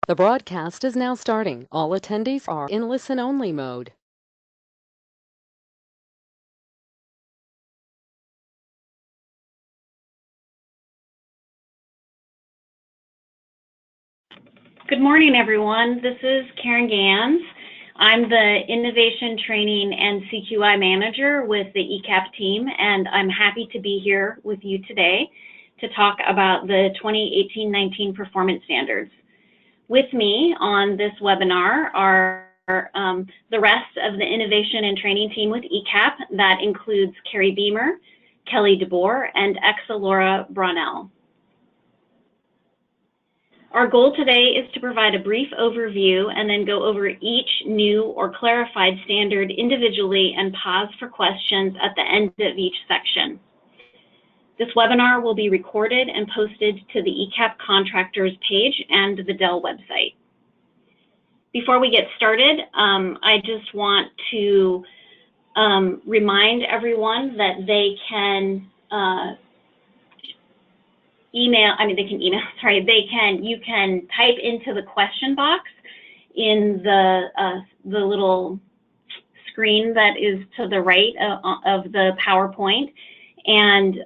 The broadcast is now starting. All attendees are in listen-only mode. Good morning, everyone. This is Karen Gans. I'm the Innovation Training and CQI Manager with the ECEAP team, and I'm happy to be here with you today to talk about the 2018-19 Performance Standards. With me on this webinar are the rest of the Innovation and Training team with ECEAP. That includes Carrie Beamer, Kelly DeBoer, and Laura Brunell. Our goal today is to provide a brief overview and then go over each new or clarified standard individually and pause for questions at the end of each section. This webinar will be recorded and posted to the ECEAP contractors page and the Dell website. Before we get started, I just want to remind everyone that they can you can type into the question box in the little screen that is to the right of the PowerPoint, and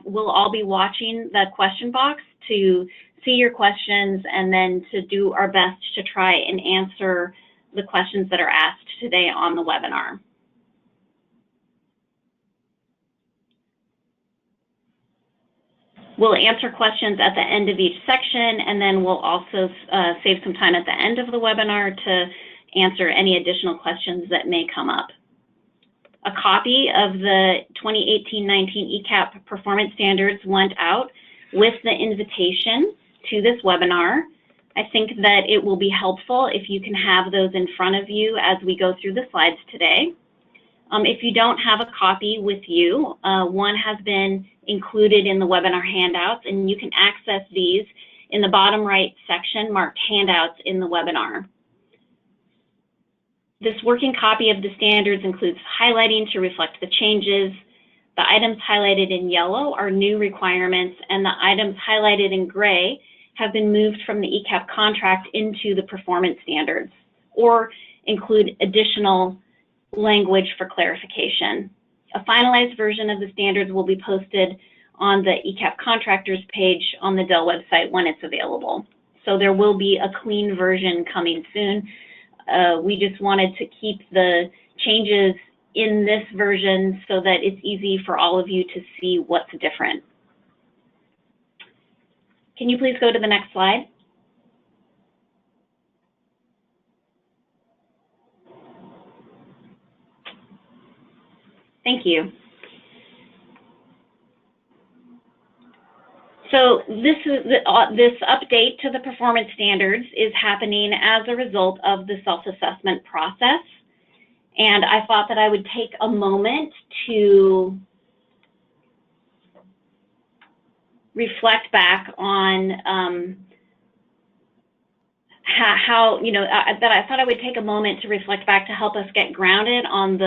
we'll all be watching the question box to see your questions and then to do our best to try and answer the questions that are asked today on the webinar. We'll answer questions at the end of each section, and then we'll also save some time at the end of the webinar to answer any additional questions that may come up. A copy of the 2018-19 ECEAP Performance Standards went out with the invitation to this webinar. I think that it will be helpful if you can have those in front of you as we go through the slides today. If you don't have a copy with you, one has been included in the webinar handouts, and you can access these in the bottom right section marked handouts in the webinar. This working copy of the standards includes highlighting to reflect the changes. The items highlighted in yellow are new requirements, and the items highlighted in gray have been moved from the ECEAP contract into the performance standards or include additional language for clarification. A finalized version of the standards will be posted on the ECEAP contractors page on the Dell website when it's available. So there will be a clean version coming soon. We just wanted to keep the changes in this version so that it's easy for all of you to see what's different. Can you please go to the next slide? Thank you. So this update to the performance standards is happening as a result of the self-assessment process. And I thought that I would take a moment to reflect back on I thought I would take a moment to reflect back to help us get grounded on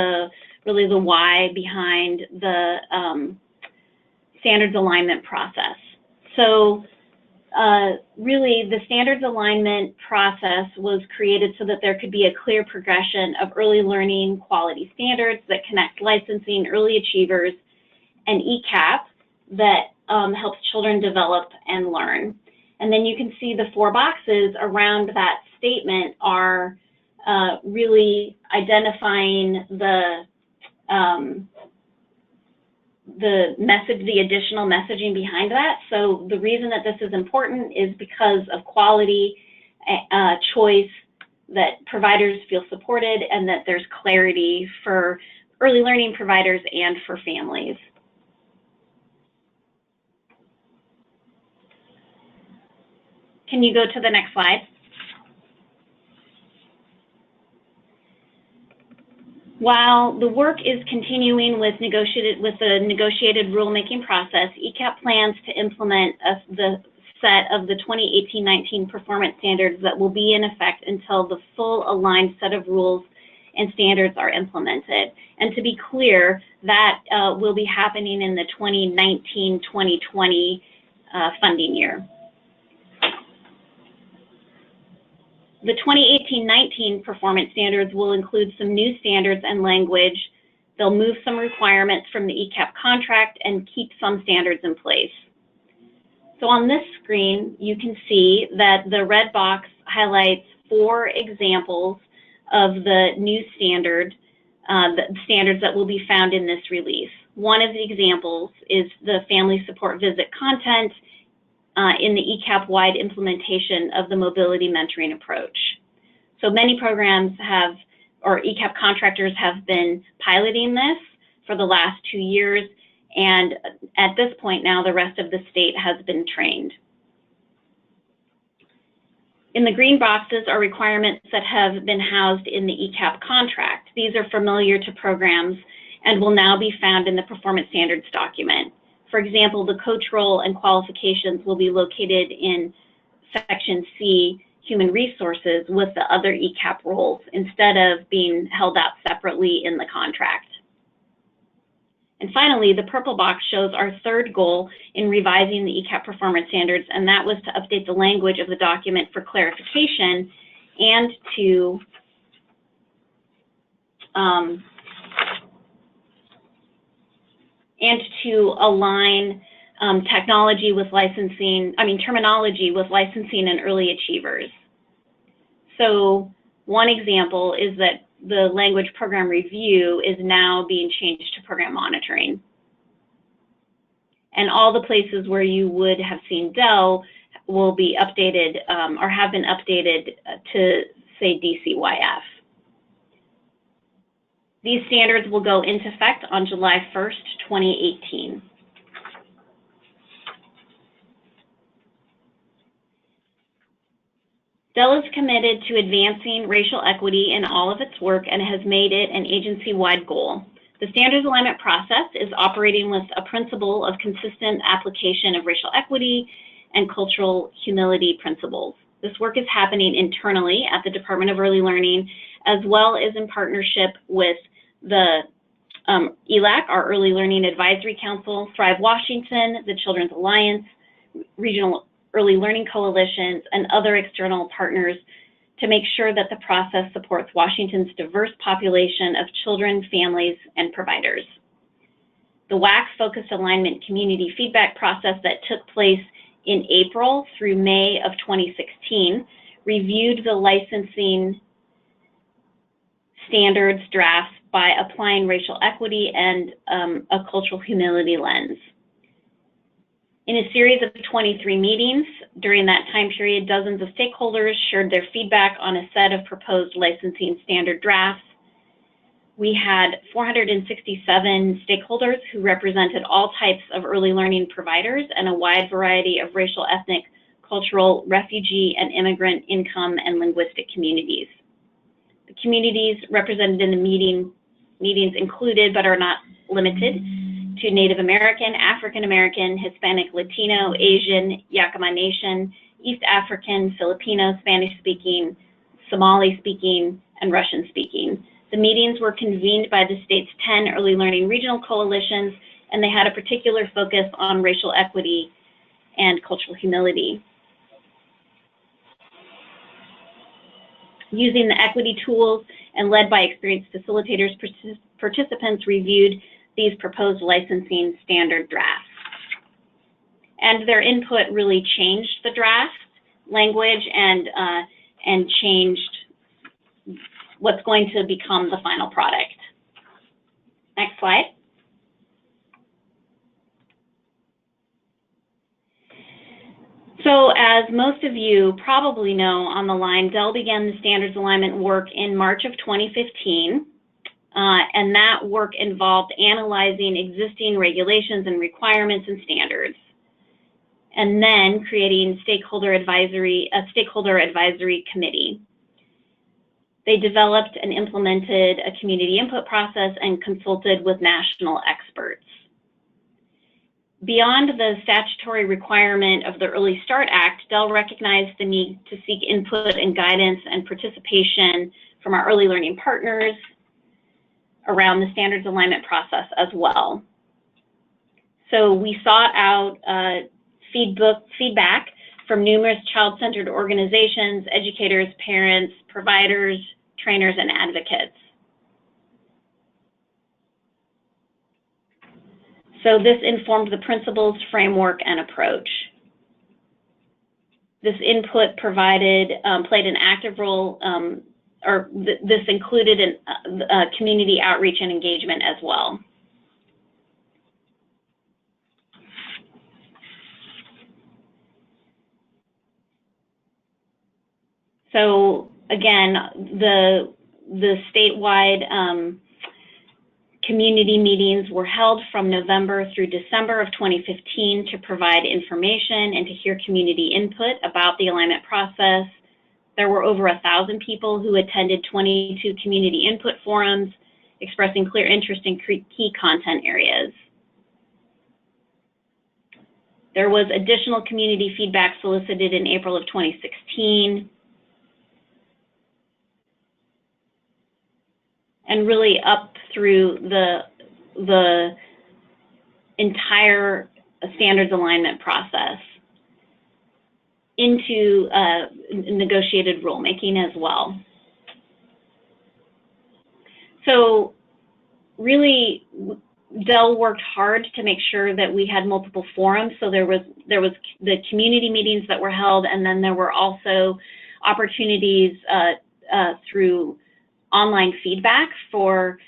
really the why behind the standards alignment process. So really the standards alignment process was created so that there could be a clear progression of early learning quality standards that connect licensing, early achievers, and ECEAP that helps children develop and learn. And then you can see the 4 boxes around that statement are really identifying the additional messaging behind that. So the reason that this is important is because of quality, choice, that providers feel supported, and that there's clarity for early learning providers and for families. Can you go to the next slide? While the work is continuing with the negotiated rulemaking process, ECEAP plans to implement the set of the 2018-19 performance standards that will be in effect until the full aligned set of rules and standards are implemented. And to be clear, that will be happening in the 2019-2020 funding year. The 2018-19 performance standards will include some new standards and language. They'll move some requirements from the ECEAP contract and keep some standards in place. So on this screen, you can see that the red box highlights 4 examples of the new standards that will be found in this release. One of the examples is the family support visit content in the ECEAP-wide implementation of the mobility mentoring approach. So many programs have, or ECEAP contractors have been piloting this for the last 2 years, and at this point now, the rest of the state has been trained. In the green boxes are requirements that have been housed in the ECEAP contract. These are familiar to programs and will now be found in the performance standards document. For example, the coach role and qualifications will be located in Section C, Human Resources, with the other ECEAP roles instead of being held out separately in the contract. And finally, the purple box shows our third goal in revising the ECEAP performance standards, and that was to update the language of the document for clarification and to align terminology with licensing and early achievers. So one example is that the language program review is now being changed to program monitoring. And all the places where you would have seen DEL will be updated or have been updated to say DCYF. These standards will go into effect on July 1st, 2018. DEL is committed to advancing racial equity in all of its work and has made it an agency-wide goal. The standards alignment process is operating with a principle of consistent application of racial equity and cultural humility principles. This work is happening internally at the Department of Early Learning, as well as in partnership with the ELAC, our Early Learning Advisory Council, Thrive Washington, the Children's Alliance, Regional Early Learning Coalitions, and other external partners to make sure that the process supports Washington's diverse population of children, families, and providers. The WAC-focused alignment community feedback process that took place in April through May of 2016 reviewed the licensing standards drafts by applying racial equity and a cultural humility lens. In a series of 23 meetings during that time period, dozens of stakeholders shared their feedback on a set of proposed licensing standard drafts. We had 467 stakeholders who represented all types of early learning providers and a wide variety of racial, ethnic, cultural, refugee, and immigrant income and linguistic communities. The communities represented in the meetings included, but are not limited to, Native American, African American, Hispanic, Latino, Asian, Yakama Nation, East African, Filipino, Spanish-speaking, Somali-speaking, and Russian-speaking. The meetings were convened by the state's 10 early learning regional coalitions, and they had a particular focus on racial equity and cultural humility. Using the equity tools and led by experienced facilitators, participants reviewed these proposed licensing standard drafts. And their input really changed the draft language and changed what's going to become the final product. Next slide. So as most of you probably know on the line, DEL began the standards alignment work in March of 2015. And that work involved analyzing existing regulations and requirements and standards, and then creating a stakeholder advisory committee. They developed and implemented a community input process and consulted with national experts. Beyond the statutory requirement of the Early Start Act, DEL recognized the need to seek input and guidance and participation from our early learning partners around the standards alignment process as well. So we sought out feedback from numerous child-centered organizations, educators, parents, providers, trainers, and advocates. So this informed the principles, framework, and approach. This input played an active role, this included community outreach and engagement as well. So again, the statewide community meetings were held from November through December of 2015 to provide information and to hear community input about the alignment process. There were over 1,000 people who attended 22 community input forums, expressing clear interest in key content areas. There was additional community feedback solicited in April of 2016. And really up through the entire standards alignment process into negotiated rulemaking as well. So really, Dell worked hard to make sure that we had multiple forums. So there was the community meetings that were held, and then there were also opportunities through online feedback for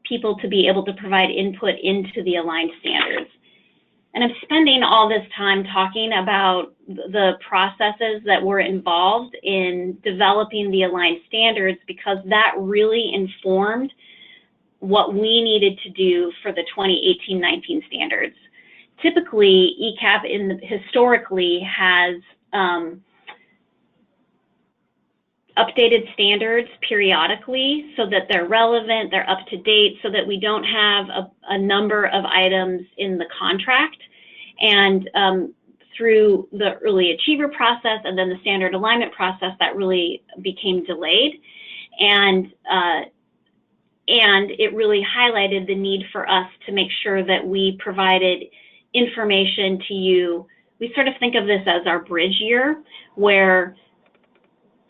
people to be able to provide input into the aligned standards. And I'm spending all this time talking about the processes that were involved in developing the aligned standards because that really informed what we needed to do for the 2018-19 standards. Typically, ECEAP historically has updated standards periodically so that they're relevant, they're up to date, so that we don't have a number of items in the contract. And through the early achiever process and then the standard alignment process, that really became delayed. And it really highlighted the need for us to make sure that we provided information to you. We sort of think of this as our bridge year, where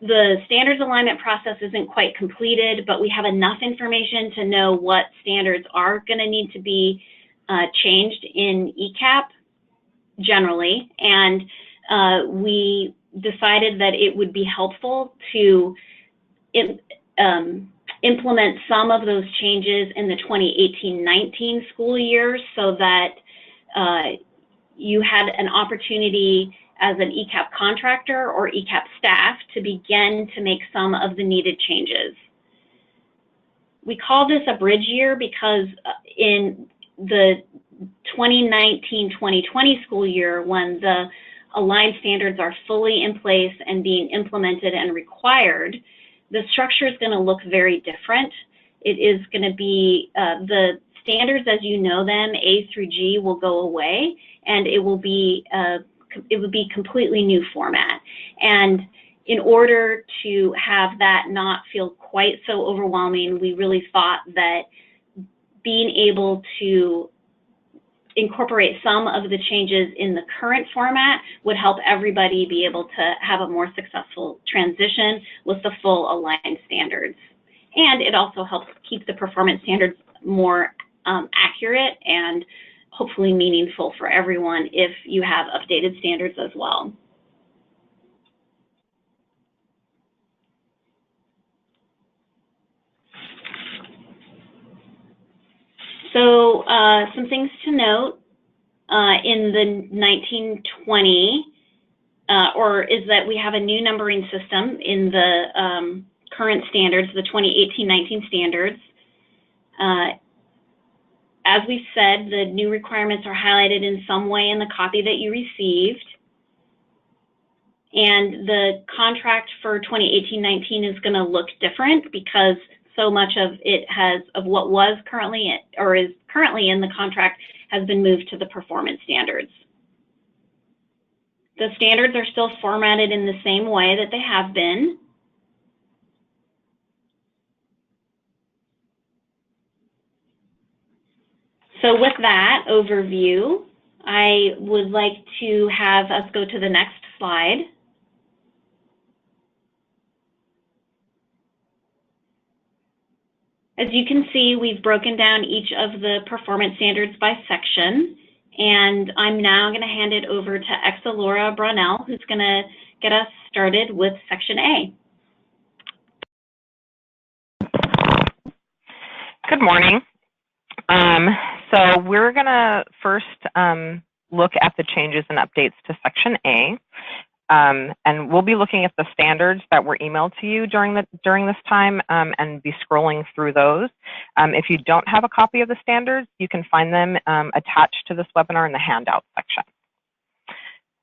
the standards alignment process isn't quite completed, but we have enough information to know what standards are going to need to be changed in ECEAP generally. And we decided that it would be helpful to implement some of those changes in the 2018-19 school year so that you had an opportunity as an ECEAP contractor or ECEAP staff to begin to make some of the needed changes. We call this a bridge year because in the 2019-2020 school year, when the aligned standards are fully in place and being implemented and required, the structure is going to look very different. It is going to be the standards as you know them, A through G, will go away, and it would be completely new format. And in order to have that not feel quite so overwhelming, we really thought that being able to incorporate some of the changes in the current format would help everybody be able to have a more successful transition with the full aligned standards. And it also helps keep the performance standards more accurate and hopefully meaningful for everyone if you have updated standards as well. So some things to note in the 1920 is that we have a new numbering system in the current standards, the 2018-19 standards. As we've said, the new requirements are highlighted in some way in the copy that you received. And the contract for 2018-19 is going to look different because so much of what was currently or is currently in the contract has been moved to the performance standards. The standards are still formatted in the same way that they have been. So with that overview, I would like to have us go to the next slide. slide. As you can see, we've broken down each of the performance standards by section, and I'm now going to hand it over to EXA Laura Brunell, who's going to get us started with section A. Good morning. So we're going to first look at the changes and updates to section A. And we'll be looking at the standards that were emailed to you during this time and be scrolling through those. If you don't have a copy of the standards, you can find them attached to this webinar in the handout section.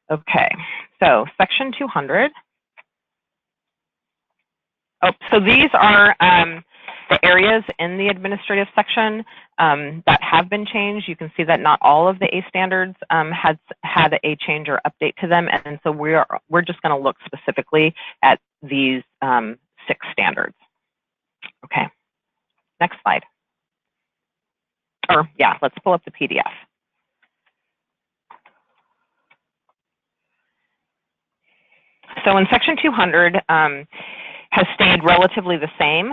Okay, so section 200. Oh, so these are the areas in the administrative section that have been changed. You can see that not all of the A standards has had a change or update to them, and so we're just going to look specifically at these 6 standards. Okay, next slide. Or yeah, let's pull up the PDF. So in section 200, has stayed relatively the same.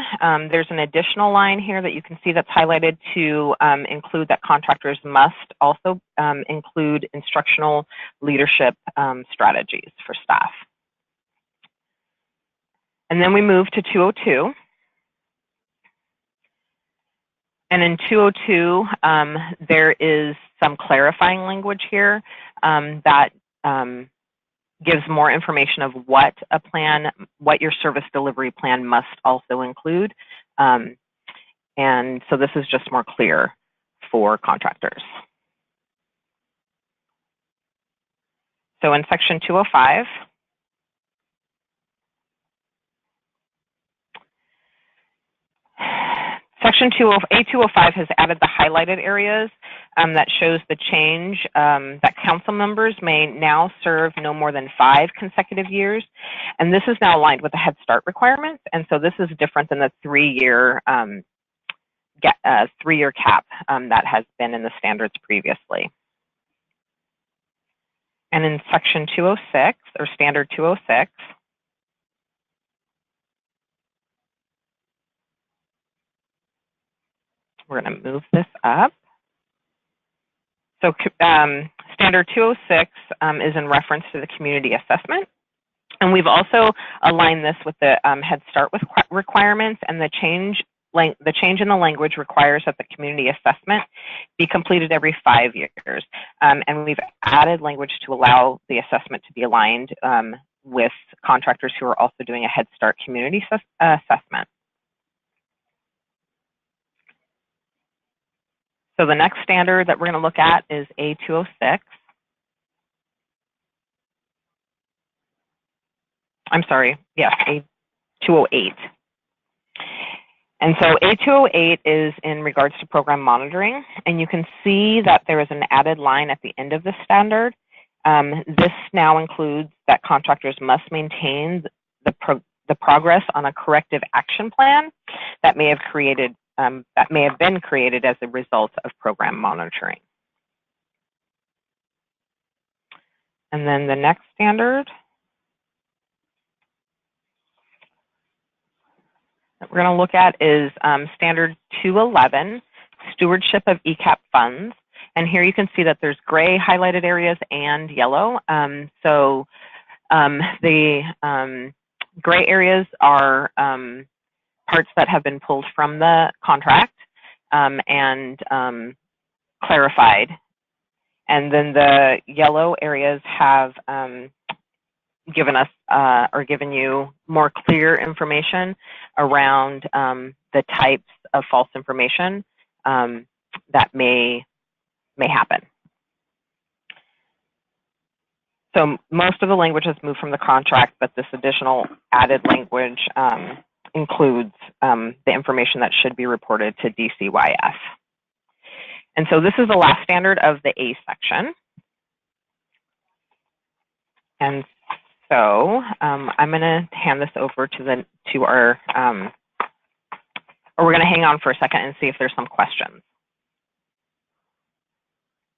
There's an additional line here that you can see that's highlighted to include that contractors must also include instructional leadership strategies for staff. And then we move to 202. And in 202, there is some clarifying language here that gives more information of what your service delivery plan must also include. And so this is just more clear for contractors. So in section 205, section A205 has added the highlighted areas that shows the change that council members may now serve no more than 5 consecutive years. And this is now aligned with the Head Start requirements. And so this is different than the 3-year cap that has been in the standards previously. And in section 206, or standard 206, we're going to move this up. So standard 206 is in reference to the community assessment. And we've also aligned this with the Head Start requirements, and the change in the language requires that the community assessment be completed every 5 years. And we've added language to allow the assessment to be aligned with contractors who are also doing a Head Start community assessment. So the next standard that we're going to look at is A206. I'm sorry, yes, A208. And so A208 is in regards to program monitoring, and you can see that there is an added line at the end of the standard. This now includes that contractors must maintain the progress on a corrective action plan that may have been created as a result of program monitoring. And then the next standard that we're going to look at is standard 211, stewardship of ECEAP funds. And here you can see that there's gray highlighted areas and yellow. So the gray areas are parts that have been pulled from the contract and clarified. And then the yellow areas have given you more clear information around the types of false information that may happen. So most of the language has moved from the contract, but this additional added language includes the information that should be reported to DCYF. And so this is the last standard of the A section. And so I'm going to hand this over to our, or we're going to hang on for a second and see if there's some questions.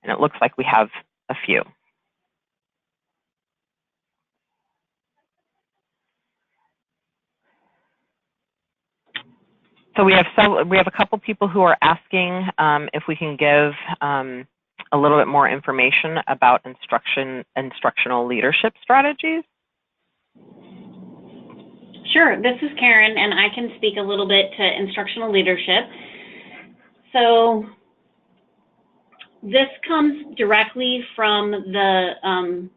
And it looks like we have a few. So we have a couple people who are asking if we can give a little bit more information about instructional leadership strategies. Sure, this is Karen, and I can speak a little bit to instructional leadership. So this comes directly from the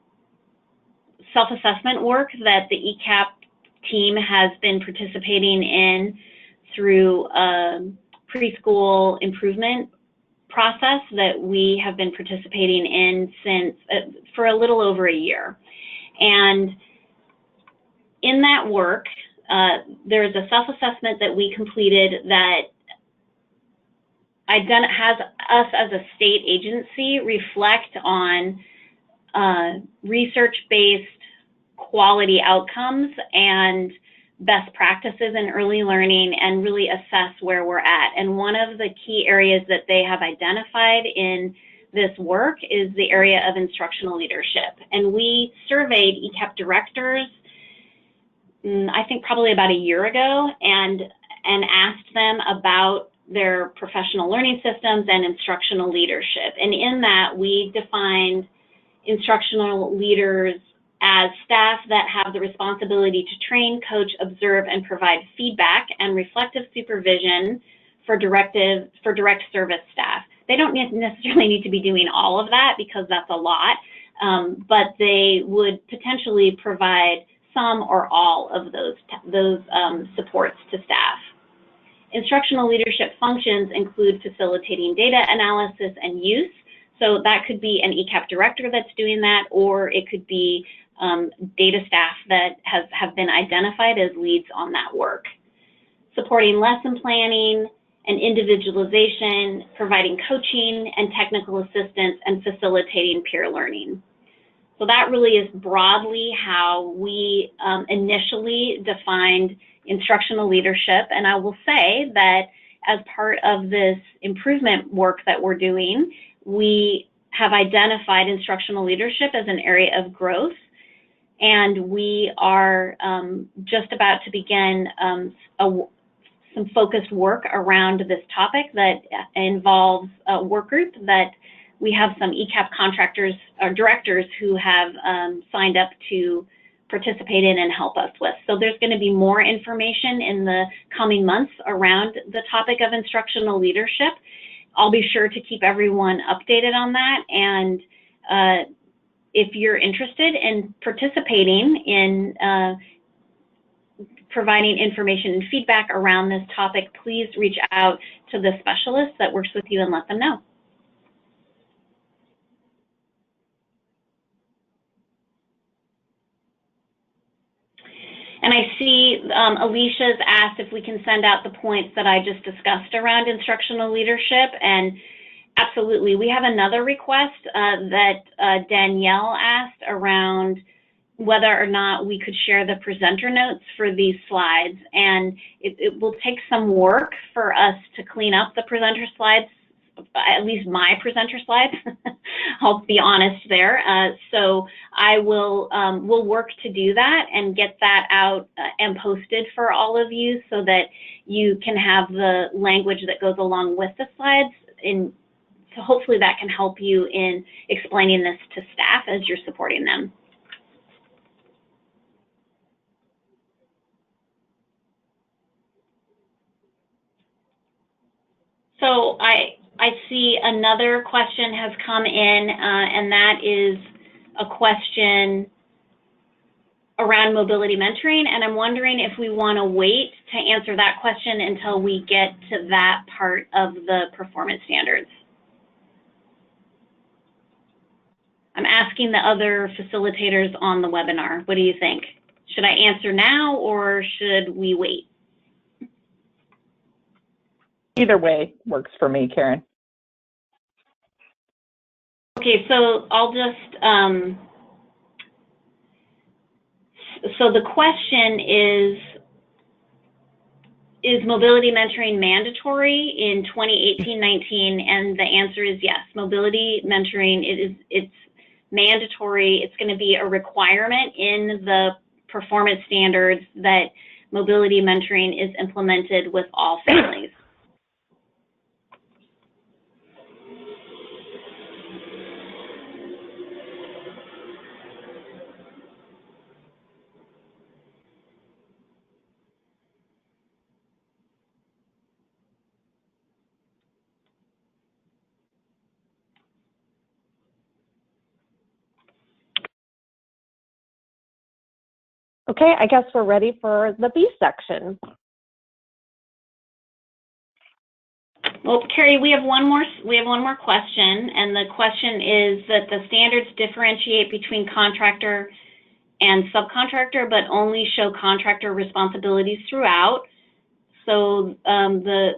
self-assessment work that the ECEAP team has been participating in through a preschool improvement process that we have been participating in since for a little over a year. And in that work, there's a self-assessment that we completed that has us as a state agency reflect on research-based quality outcomes and best practices in early learning and really assess where we're at. And one of the key areas that they have identified in this work is the area of instructional leadership. And we surveyed ECEAP directors, I think probably about a year ago, and asked them about their professional learning systems and instructional leadership. And in that, we defined instructional leaders as staff that have the responsibility to train, coach, observe, and provide feedback and reflective supervision for direct service staff. They don't necessarily need to be doing all of that because that's a lot, but they would potentially provide some or all of those supports to staff. Instructional leadership functions include facilitating data analysis and use. So that could be an ECEAP director that's doing that, or it could be data staff that have been identified as leads on that work. Supporting lesson planning and individualization, providing coaching and technical assistance, and facilitating peer learning. So that really is broadly how we initially defined instructional leadership. And I will say that as part of this improvement work that we're doing, we have identified instructional leadership as an area of growth. And we are just about to begin some focused work around this topic that involves a work group that we have some ECEAP contractors or directors who have signed up to participate in and help us with. So there's going to be more information in the coming months around the topic of instructional leadership. I'll be sure to keep everyone updated on that. And if you're interested in participating in providing information and feedback around this topic, please reach out to the specialist that works with you and let them know. And I see Alicia's asked if we can send out the points that I just discussed around instructional leadership, and absolutely. We have another request that Danielle asked around whether or not we could share the presenter notes for these slides, and it will take some work for us to clean up the presenter slides, at least my presenter slides. I'll be honest there. So I will we'll work to do that and get that out and posted for all of you so that you can have the language that goes along with the slides. So hopefully that can help you in explaining this to staff as you're supporting them. So I see another question has come in, and that is a question around mobility mentoring, and I'm wondering if we want to wait to answer that question until we get to that part of the performance standards. I'm asking the other facilitators on the webinar, what do you think? Should I answer now or should we wait? Either way works for me, Karen. Okay, so I'll just, so the question is mobility mentoring mandatory in 2018-19? And the answer is yes. Mobility mentoring, it's mandatory. It's going to be a requirement in the performance standards that mobility mentoring is implemented with all families. Okay, I guess we're ready for the B section. Well, Carrie, we have one more question, and the question is that the standards differentiate between contractor and subcontractor, but only show contractor responsibilities throughout. So this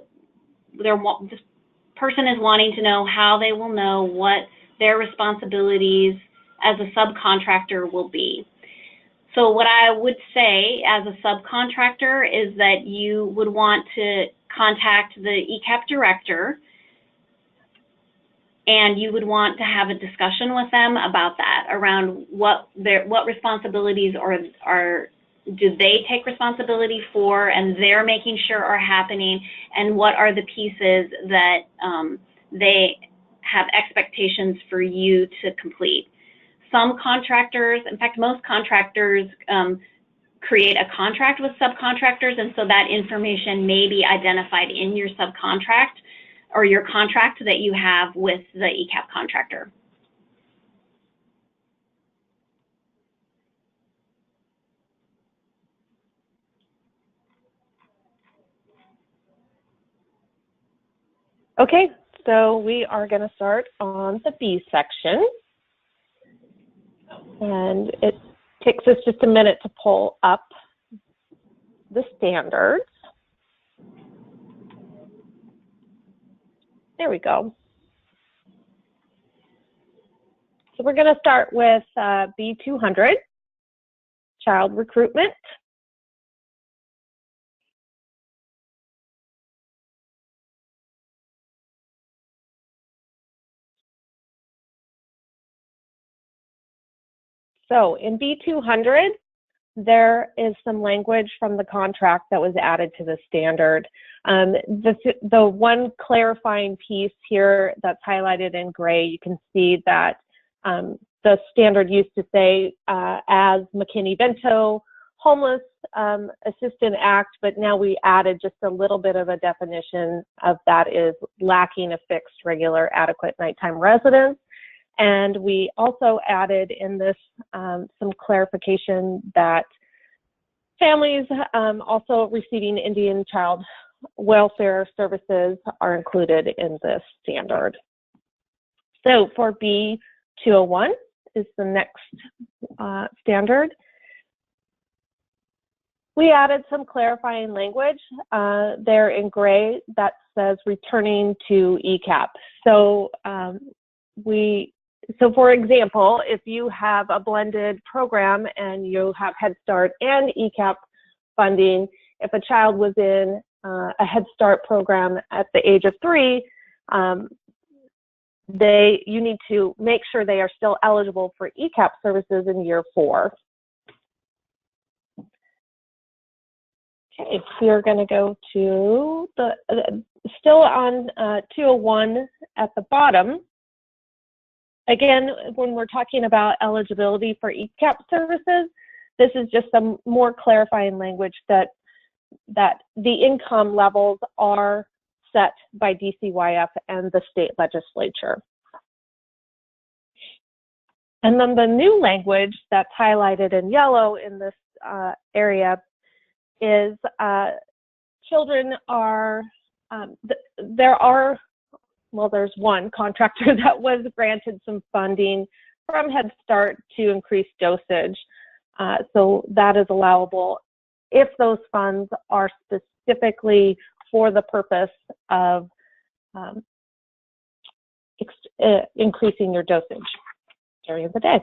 person is wanting to know how they will know what their responsibilities as a subcontractor will be. So what I would say as a subcontractor is that you would want to contact the ECEAP director, and you would want to have a discussion with them about that, around what responsibilities do they take responsibility for and they're making sure are happening, and what are the pieces that they have expectations for you to complete. Some contractors, in fact, most contractors create a contract with subcontractors, and so that information may be identified in your subcontract or your contract that you have with the ECEAP contractor. Okay, so we are going to start on the B section. And it takes us just a minute to pull up the standards. There we go. So we're going to start with B200, child recruitment. So in B200, there is some language from the contract that was added to the standard. The one clarifying piece here that's highlighted in gray, you can see that the standard used to say as McKinney-Vento Homeless Assistance Act, but now we added just a little bit of a definition of that is lacking a fixed, regular, adequate nighttime residence. And we also added in this some clarification that families also receiving Indian child welfare services are included in this standard. So for B201 is the next standard. We added some clarifying language there in gray that says returning to ECEAP. So So for example, if you have a blended program and you have Head Start and ECEAP funding, if a child was in a Head Start program at the age of 3, you need to make sure they are still eligible for ECEAP services in year 4. Okay, so we're going to go to still on 201 at the bottom. Again, when we're talking about eligibility for ECEAP services, this is just some more clarifying language that the income levels are set by DCYF and the state legislature. And then the new language that's highlighted in yellow in this area is children are, there's one contractor that was granted some funding from Head Start to increase dosage. So that is allowable if those funds are specifically for the purpose of increasing your dosage during the day.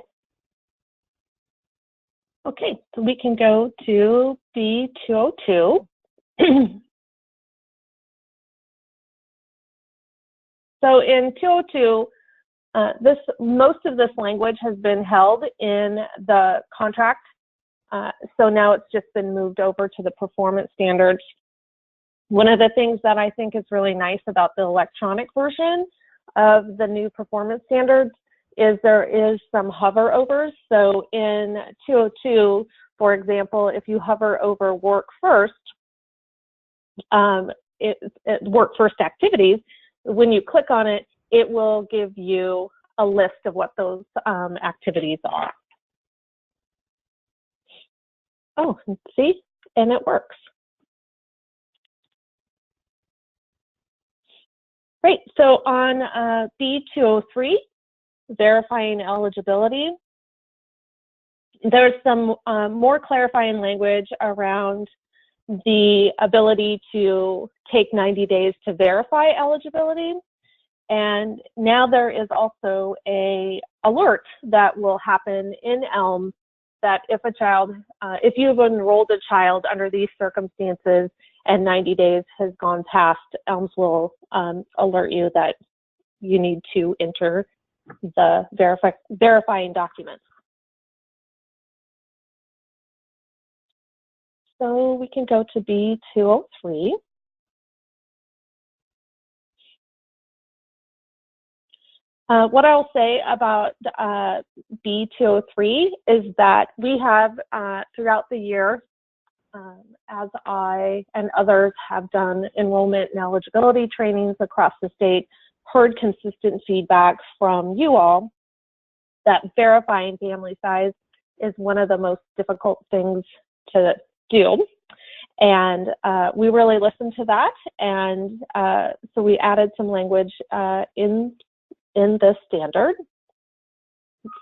Okay, so we can go to B202. So in 202, most of this language has been held in the contract So now it's just been moved over to the performance standards. One of the things that I think is really nice about the electronic version of the new performance standards is there is some hover overs. So in 202, for example, if you hover over work first, work first activities, when you click on it, it will give you a list of what those activities are. Oh, see, and it works. Great, so on B203, verifying eligibility, there's some more clarifying language around the ability to take 90 days to verify eligibility. And now there is also an alert that will happen in ELM that if a child, if you've enrolled a child under these circumstances and 90 days has gone past, ELMS will alert you that you need to enter the verifying documents. So we can go to B203. What I'll say about B203 is that we have, throughout the year, as I and others have done enrollment and eligibility trainings across the state, heard consistent feedback from you all that verifying family size is one of the most difficult things to do. And we really listened to that. And so we added some language in this standard.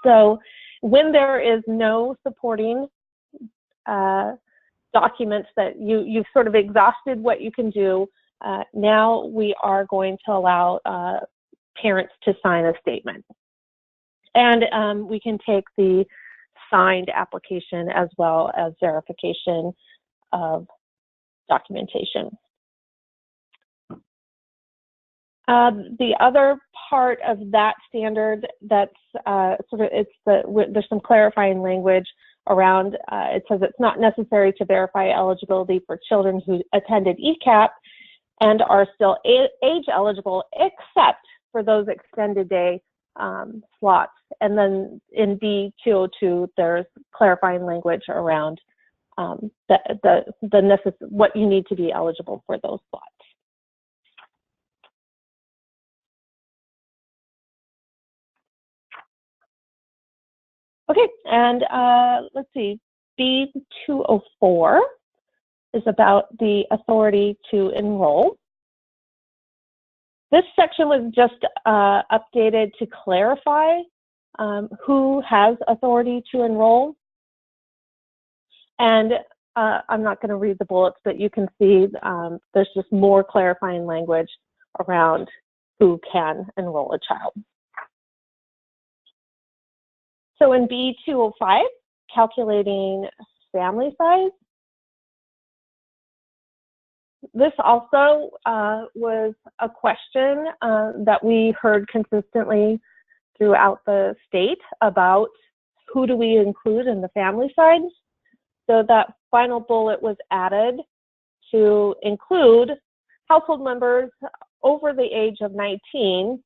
So when there is no supporting documents that you've sort of exhausted what you can do, now we are going to allow parents to sign a statement. And we can take the signed application as well as verification of documentation. The other part of that standard that's there's some clarifying language around, it says it's not necessary to verify eligibility for children who attended ECEAP and are still age eligible except for those extended day slots. And then in B202, there's clarifying language around what you need to be eligible for those slots. Okay, and let's see, B204 is about the authority to enroll. This section was just updated to clarify who has authority to enroll. And I'm not going to read the bullets, but you can see there's just more clarifying language around who can enroll a child. So in B205, calculating family size, this also was a question that we heard consistently throughout the state about who do we include in the family size. So that final bullet was added to include household members over the age of 19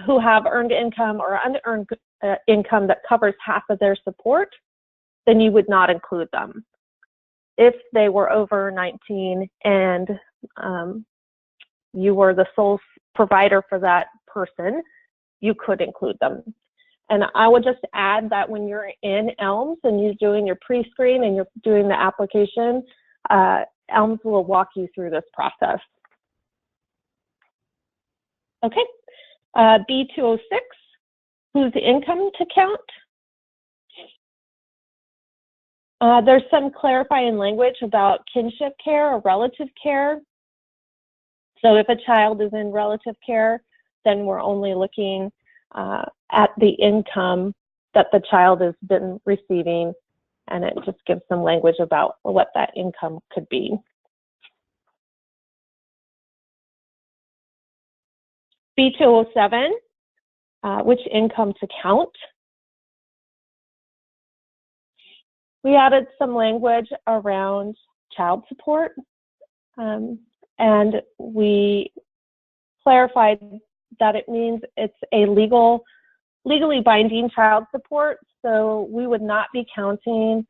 who have earned income or unearned income that covers half of their support, then you would not include them. If they were over 19 and you were the sole provider for that person, you could include them. And I would just add that when you're in ELMS and you're doing your pre-screen and you're doing the application, ELMS will walk you through this process. Okay, B206, whose income to count? There's some clarifying language about kinship care or relative care. So if a child is in relative care, then we're only looking at the income that the child has been receiving, and it just gives some language about what that income could be. B207, which income to count? We added some language around child support, and we clarified that it means it's a legally binding child support, so we would not be counting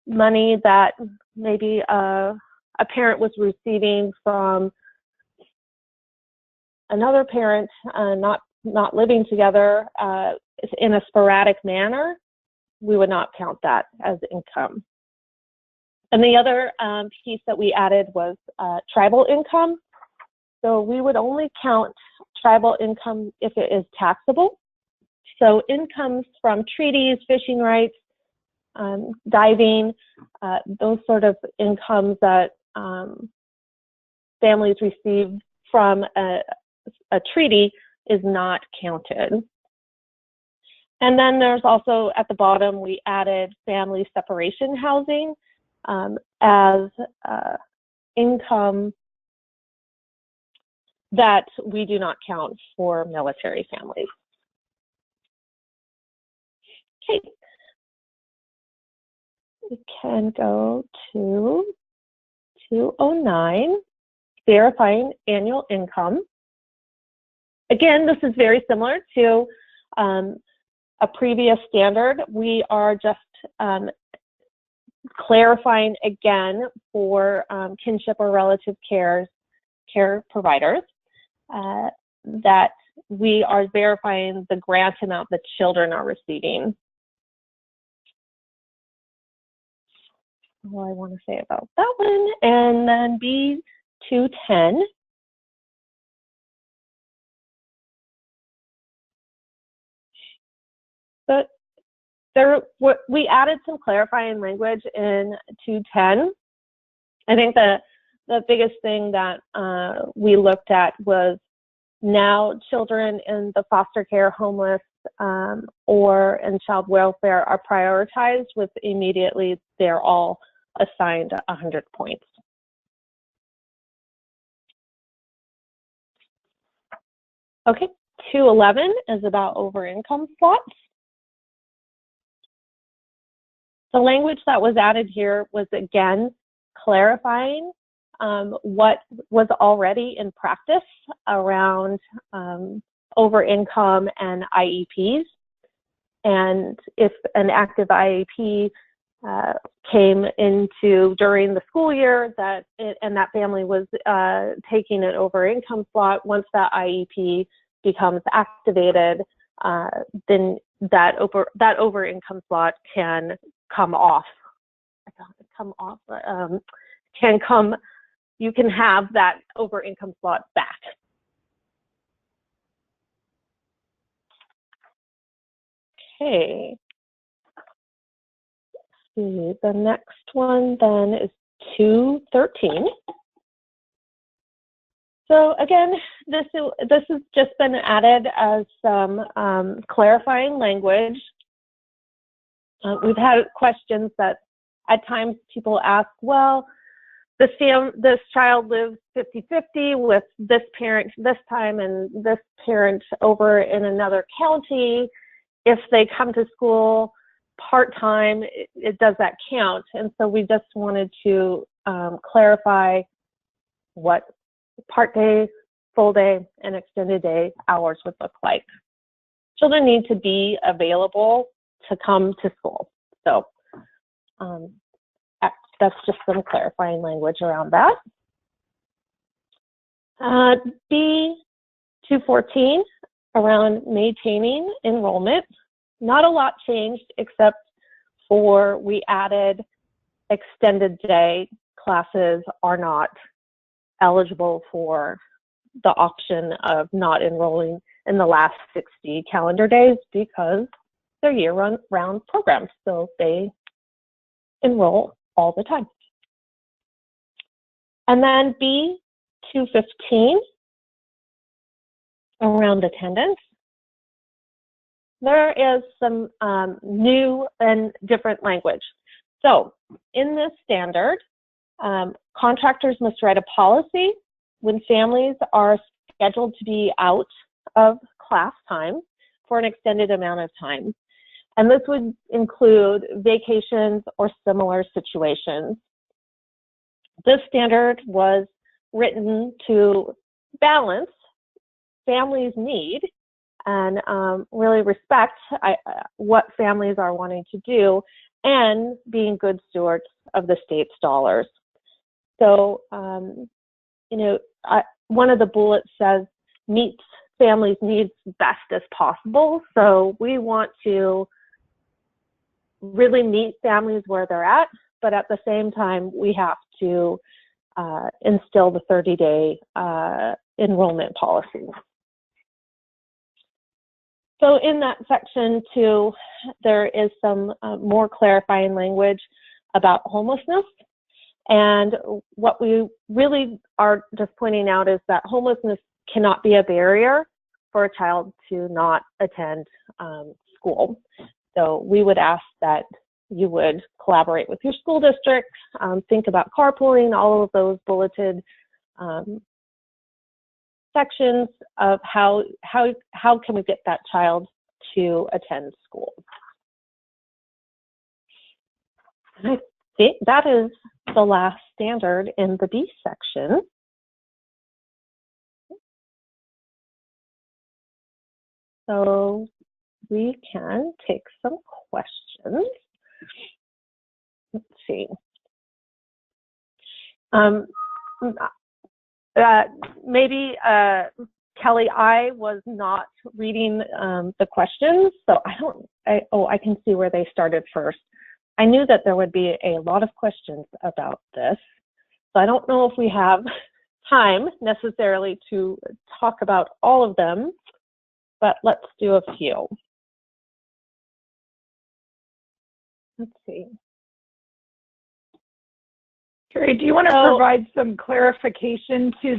money that maybe a parent was receiving from another parent not living together in a sporadic manner. We would not count that as income. And the other piece that we added was tribal income. So we would only count tribal income if it is taxable. So incomes from treaties, fishing rights, diving, those sort of incomes that families receive from a treaty is not counted. And then there's also at the bottom, we added family separation housing as income that we do not count for military families. Okay, we can go to 209, verifying annual income. Again, this is very similar to a previous standard. We are just clarifying again for kinship or relative care providers that we are verifying the grant amount that children are receiving. What I want to say about that one. And then B210. But we added some clarifying language in 210. I think the biggest thing that we looked at was now children in the foster care, homeless, or in child welfare are prioritized with immediately they're all assigned 100 points. Okay, 211 is about over income slots. The language that was added here was again clarifying what was already in practice around over income and IEPs. And if an active IEP came into during the school year and that family was taking an over income slot, once that IEP becomes activated, then that over income slot can come off. You can have that over income slot back. Okay. See, the next one then is 213. So again, this has just been added as some clarifying language. We've had questions that at times people ask, well, this child lives 50-50 with this parent this time and this parent over in another county. If they come to school part-time, does that count? And so we just wanted to clarify what part-day, full-day, and extended day hours would look like. Children need to be available to come to school. So that's just some clarifying language around that. B214, around maintaining enrollment. Not a lot changed except for we added extended day classes are not eligible for the option of not enrolling in the last 60 calendar days because they're year-round programs, so they enroll all the time. And then B215, around attendance. There is some new and different language. So in this standard, contractors must write a policy when families are scheduled to be out of class time for an extended amount of time. And this would include vacations or similar situations. This standard was written to balance families' need and really respect what families are wanting to do and being good stewards of the state's dollars. So, you know, one of the bullets says meets families' needs best as possible. So we want to really meet families where they're at, but at the same time, we have to instill the 30-day enrollment policy. So in that section too, there is some more clarifying language about homelessness. And what we really are just pointing out is that homelessness cannot be a barrier for a child to not attend school. So we would ask that you would collaborate with your school district, think about carpooling, all of those bulleted sections of how can we get that child to attend school. And I think that is the last standard in the B section. So we can take some questions. Let's see. Maybe Kelly, I was not reading the questions, so I can see where they started first. I knew that there would be a lot of questions about this, so I don't know if we have time necessarily to talk about all of them, but let's do a few. Let's see. Carrie, do you want to provide some clarification to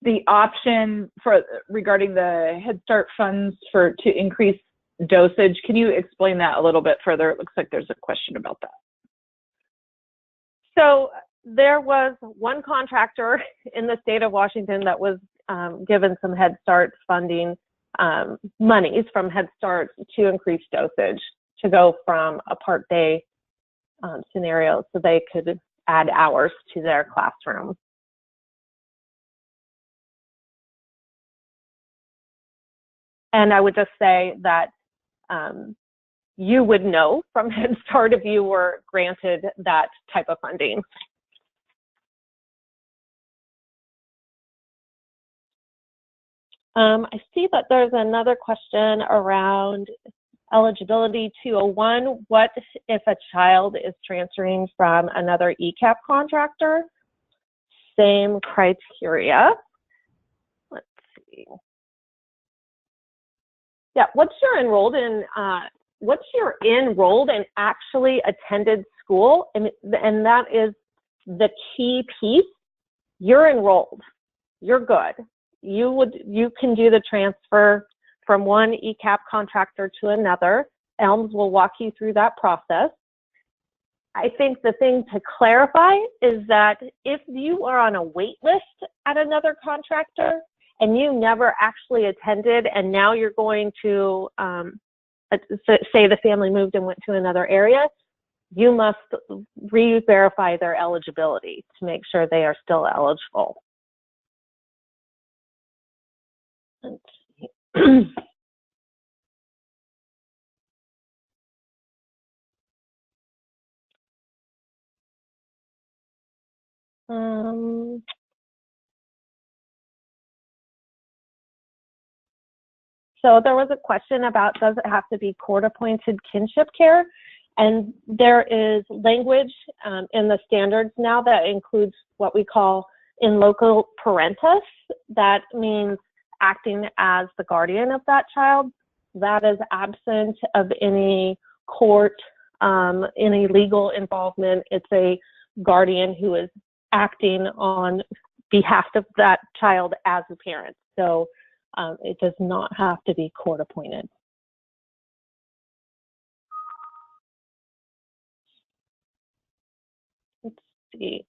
the option for regarding the Head Start funds to increase dosage? Can you explain that a little bit further? It looks like there's a question about that. So there was one contractor in the state of Washington that was given some Head Start funding monies from Head Start to increase dosage, to go from a part day scenario so they could add hours to their classroom. And I would just say that you would know from Head Start if you were granted that type of funding. I see that there's another question around eligibility 201. What if a child is transferring from another ECEAP contractor? Same criteria. Let's see. Yeah, once you're enrolled in actually attended school, and that is the key piece, you're enrolled, you're good. You can do the transfer from one ECEAP contractor to another. ELMS will walk you through that process. I think the thing to clarify is that if you are on a wait list at another contractor and you never actually attended, and now you're going to, say the family moved and went to another area, you must re-verify their eligibility to make sure they are still eligible. Let's see. So there was a question about, does it have to be court-appointed kinship care? And there is language in the standards now that includes what we call in loco parentis. That means acting as the guardian of that child. That is absent of any court, any legal involvement. It's a guardian who is acting on behalf of that child as a parent. So it does not have to be court appointed. Let's see.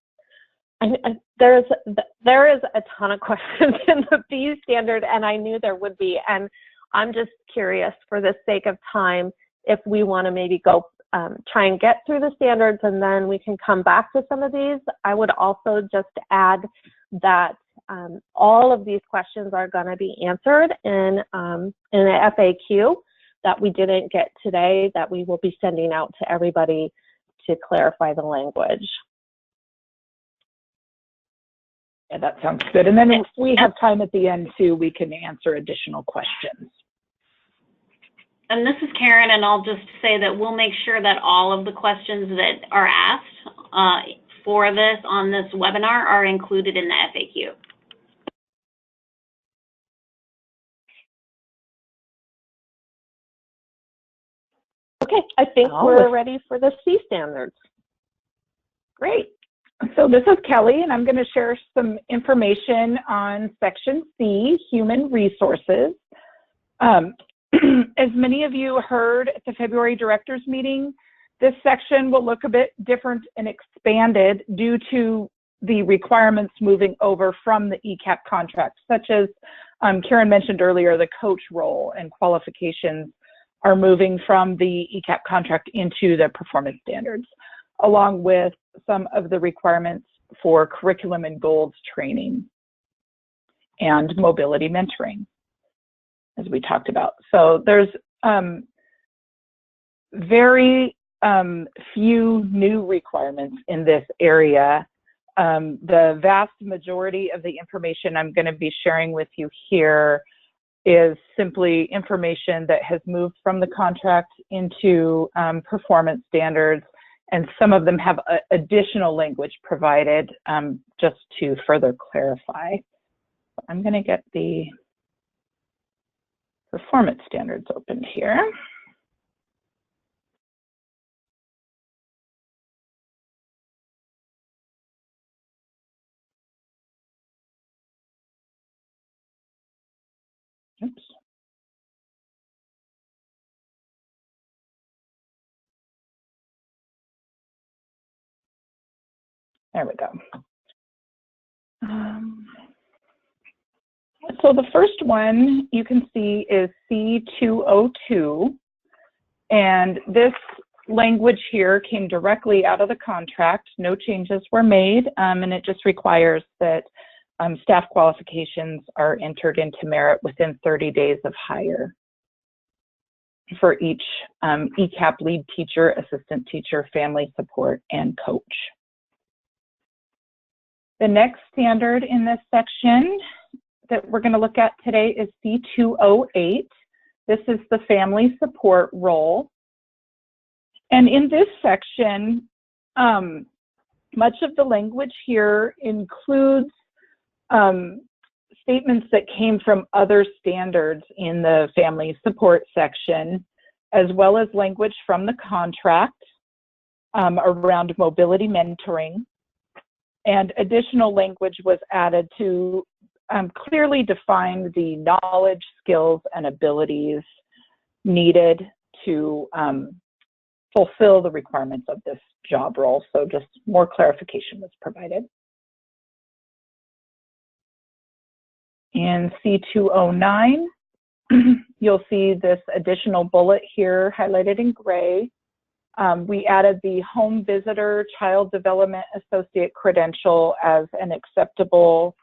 There is a ton of questions in the B standard, and I knew there would be. And I'm just curious, for the sake of time, if we want to maybe go try and get through the standards and then we can come back to some of these. I would also just add that all of these questions are going to be answered in an FAQ that we didn't get today, that we will be sending out to everybody to clarify the language. Yeah, that sounds good. And then if we have time at the end too, we can answer additional questions. And this is Karen, and I'll just say that we'll make sure that all of the questions that are asked for this on this webinar are included in the FAQ. Okay, I think we're ready for the C standards. Great. So this is Kelly, and I'm going to share some information on Section C, Human Resources. As many of you heard at the February directors meeting, this section will look a bit different and expanded due to the requirements moving over from the ECEAP contract, such as Karen mentioned earlier, the coach role and qualifications are moving from the ECEAP contract into the performance standards, along with some of the requirements for curriculum and goals training and mobility mentoring, as we talked about. So there's very few new requirements in this area. The vast majority of the information I'm going to be sharing with you here is simply information that has moved from the contract into performance standards, and some of them have additional language provided just to further clarify. I'm going to get the performance standards opened here. Oops. There we go. So the first one you can see is C202, and this language here came directly out of the contract. No changes were made, and it just requires that staff qualifications are entered into merit within 30 days of hire for each ECEAP lead teacher, assistant teacher, family support, and coach. The next standard in this section that we're going to look at today is C208. This is the family support role. And in this section, much of the language here includes statements that came from other standards in the family support section, as well as language from the contract around mobility mentoring. And additional language was added to clearly define the knowledge, skills, and abilities needed to fulfill the requirements of this job role. So just more clarification was provided. In C209, you'll see this additional bullet here highlighted in gray. We added the home visitor child development associate credential as an acceptable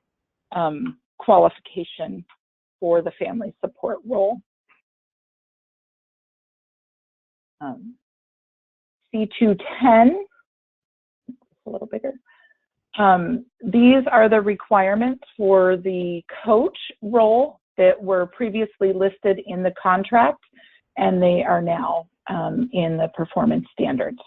qualification for the family support role. C210, a little bigger. These are the requirements for the coach role that were previously listed in the contract, and they are now in the performance standards.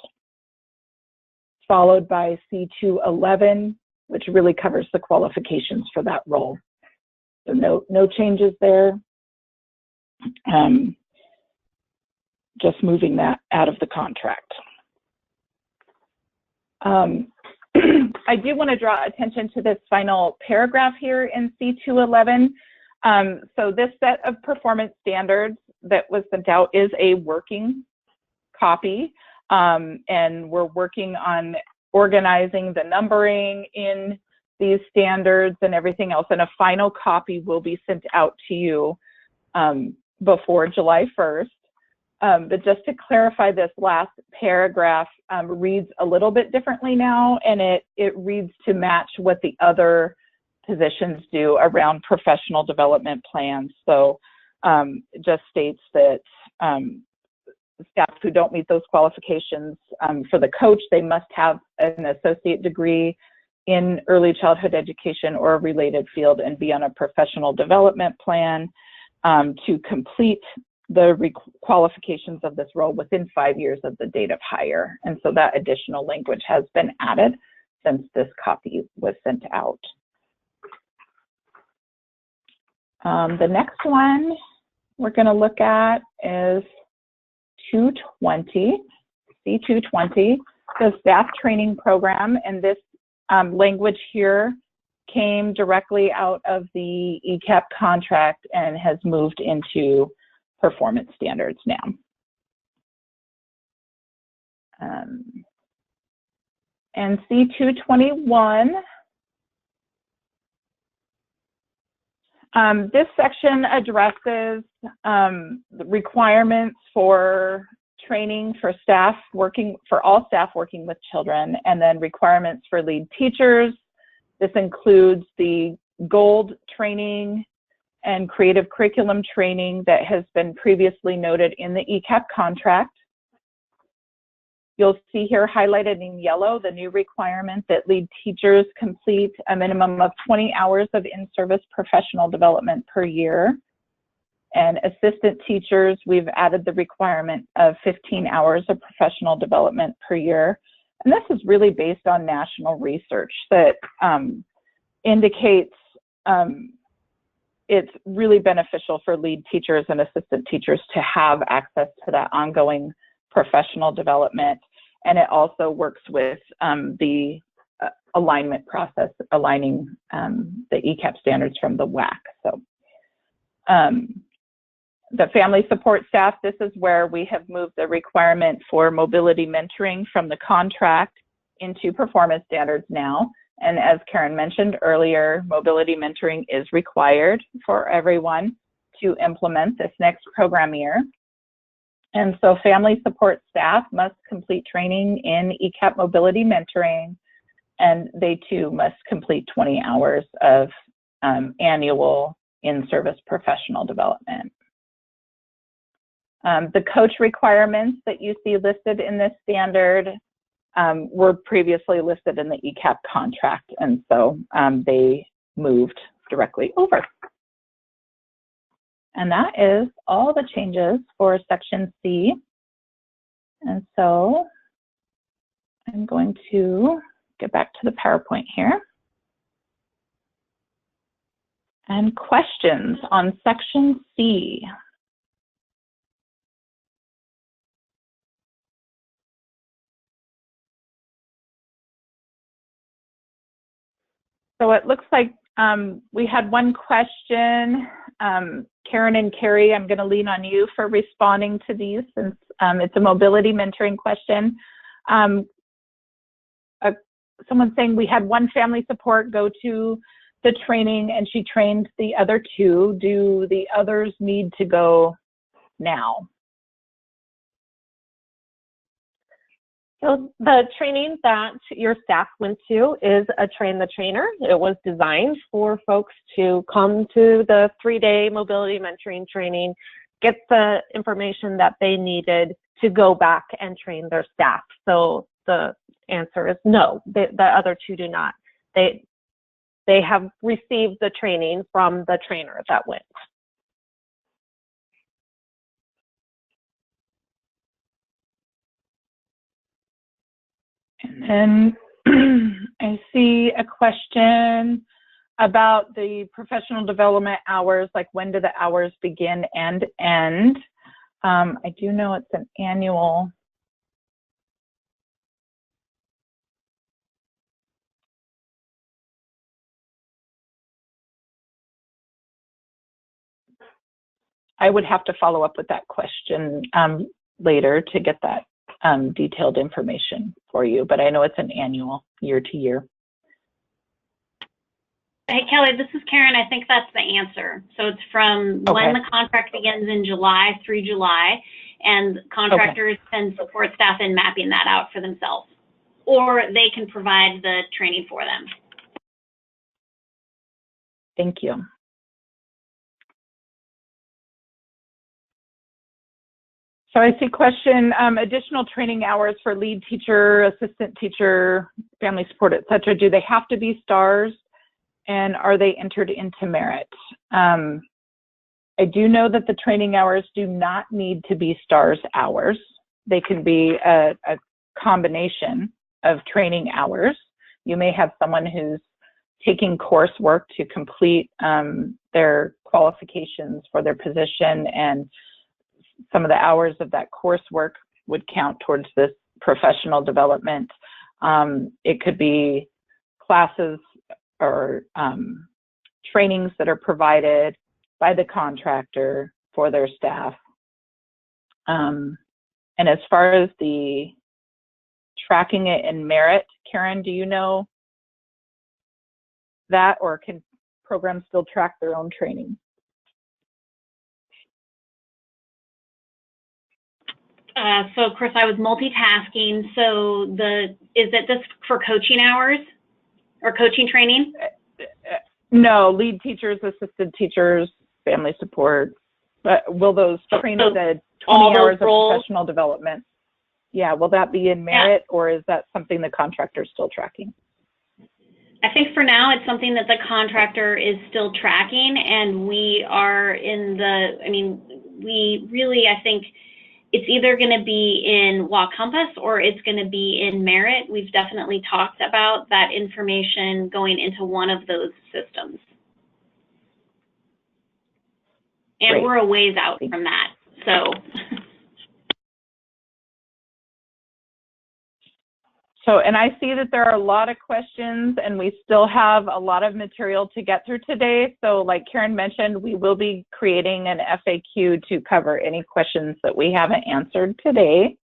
Followed by C211, which really covers the qualifications for that role. So no changes there. Just moving that out of the contract. I do want to draw attention to this final paragraph here in C211. So this set of performance standards that was sent out is a working copy, and we're working on organizing the numbering in these standards and everything else, and a final copy will be sent out to you before July 1st. But just to clarify, this last paragraph reads a little bit differently now, and it reads to match what the other positions do around professional development plans. So it just states that staff who don't meet those qualifications, for the coach, they must have an associate degree in early childhood education or a related field and be on a professional development plan to complete the qualifications of this role within 5 years of the date of hire. And so that additional language has been added since this copy was sent out. The next one we're going to look at is 220, C220, the staff training program. And this language here came directly out of the ECEAP contract and has moved into performance standards now. And C221, this section addresses the requirements for training for staff working, for all staff working with children, and then requirements for lead teachers. This includes the GOLD training and creative curriculum training that has been previously noted in the ECEAP contract. You'll see here highlighted in yellow the new requirement that lead teachers complete a minimum of 20 hours of in-service professional development per year. And assistant teachers, we've added the requirement of 15 hours of professional development per year. And this is really based on national research that indicates it's really beneficial for lead teachers and assistant teachers to have access to that ongoing professional development. And it also works with the alignment process, aligning the ECEAP standards from the WAC. So the family support staff, this is where we have moved the requirement for mobility mentoring from the contract into performance standards now. And as Karen mentioned earlier, mobility mentoring is required for everyone to implement this next program year. And so family support staff must complete training in ECEAP mobility mentoring, and they too must complete 20 hours of annual in-service professional development. The coach requirements that you see listed in this standard were previously listed in the ECEAP contract, and so they moved directly over. And that is all the changes for section C. And so I'm going to get back to the PowerPoint here. And questions on section C. So it looks like we had one question. Karen and Carrie, I'm going to lean on you for responding to these since it's a mobility mentoring question. Someone's saying we had one family support go to the training and she trained the other two. Do the others need to go now? So the training that your staff went to is a train the trainer. It was designed for folks to come to the 3-day mobility mentoring training, get the information that they needed to go back and train their staff. So the answer is no, the other two do not. They have received the training from the trainer that went. And I see a question about the professional development hours, like when do the hours begin and end? I do know it's an annual. I would have to follow up with that question later to get that detailed information for you, but I know it's an annual, year to year. Hey, Kelly, this is Karen. I think that's the answer. So it's from when the contract begins in July through July, and contractors can support staff in mapping that out for themselves, or they can provide the training for them. Thank you. So I see question, additional training hours for lead teacher, assistant teacher, family support, et cetera. Do they have to be stars, and are they entered into merit? I do know that the training hours do not need to be stars hours. They can be a combination of training hours. You may have someone who's taking coursework to complete their qualifications for their position, and some of the hours of that coursework would count towards this professional development. It could be classes or trainings that are provided by the contractor for their staff. And as far as the tracking it in merit, Karen, do you know that, or can programs still track their own training? So of course I was multitasking. So is it this for coaching hours or coaching training? No, lead teachers, assistant teachers, family support. Will those train the 20 hours of professional development? Yeah, will that be in merit, or is that something the contractor is still tracking? I think for now it's something that the contractor is still tracking, and we are in the, I think it's either going to be in WA Compass or it's going to be in merit. We've definitely talked about that information going into one of those systems. And great. We're a ways out from that, so. And I see that there are a lot of questions, and we still have a lot of material to get through today. So like Karen mentioned, we will be creating an FAQ to cover any questions that we haven't answered today.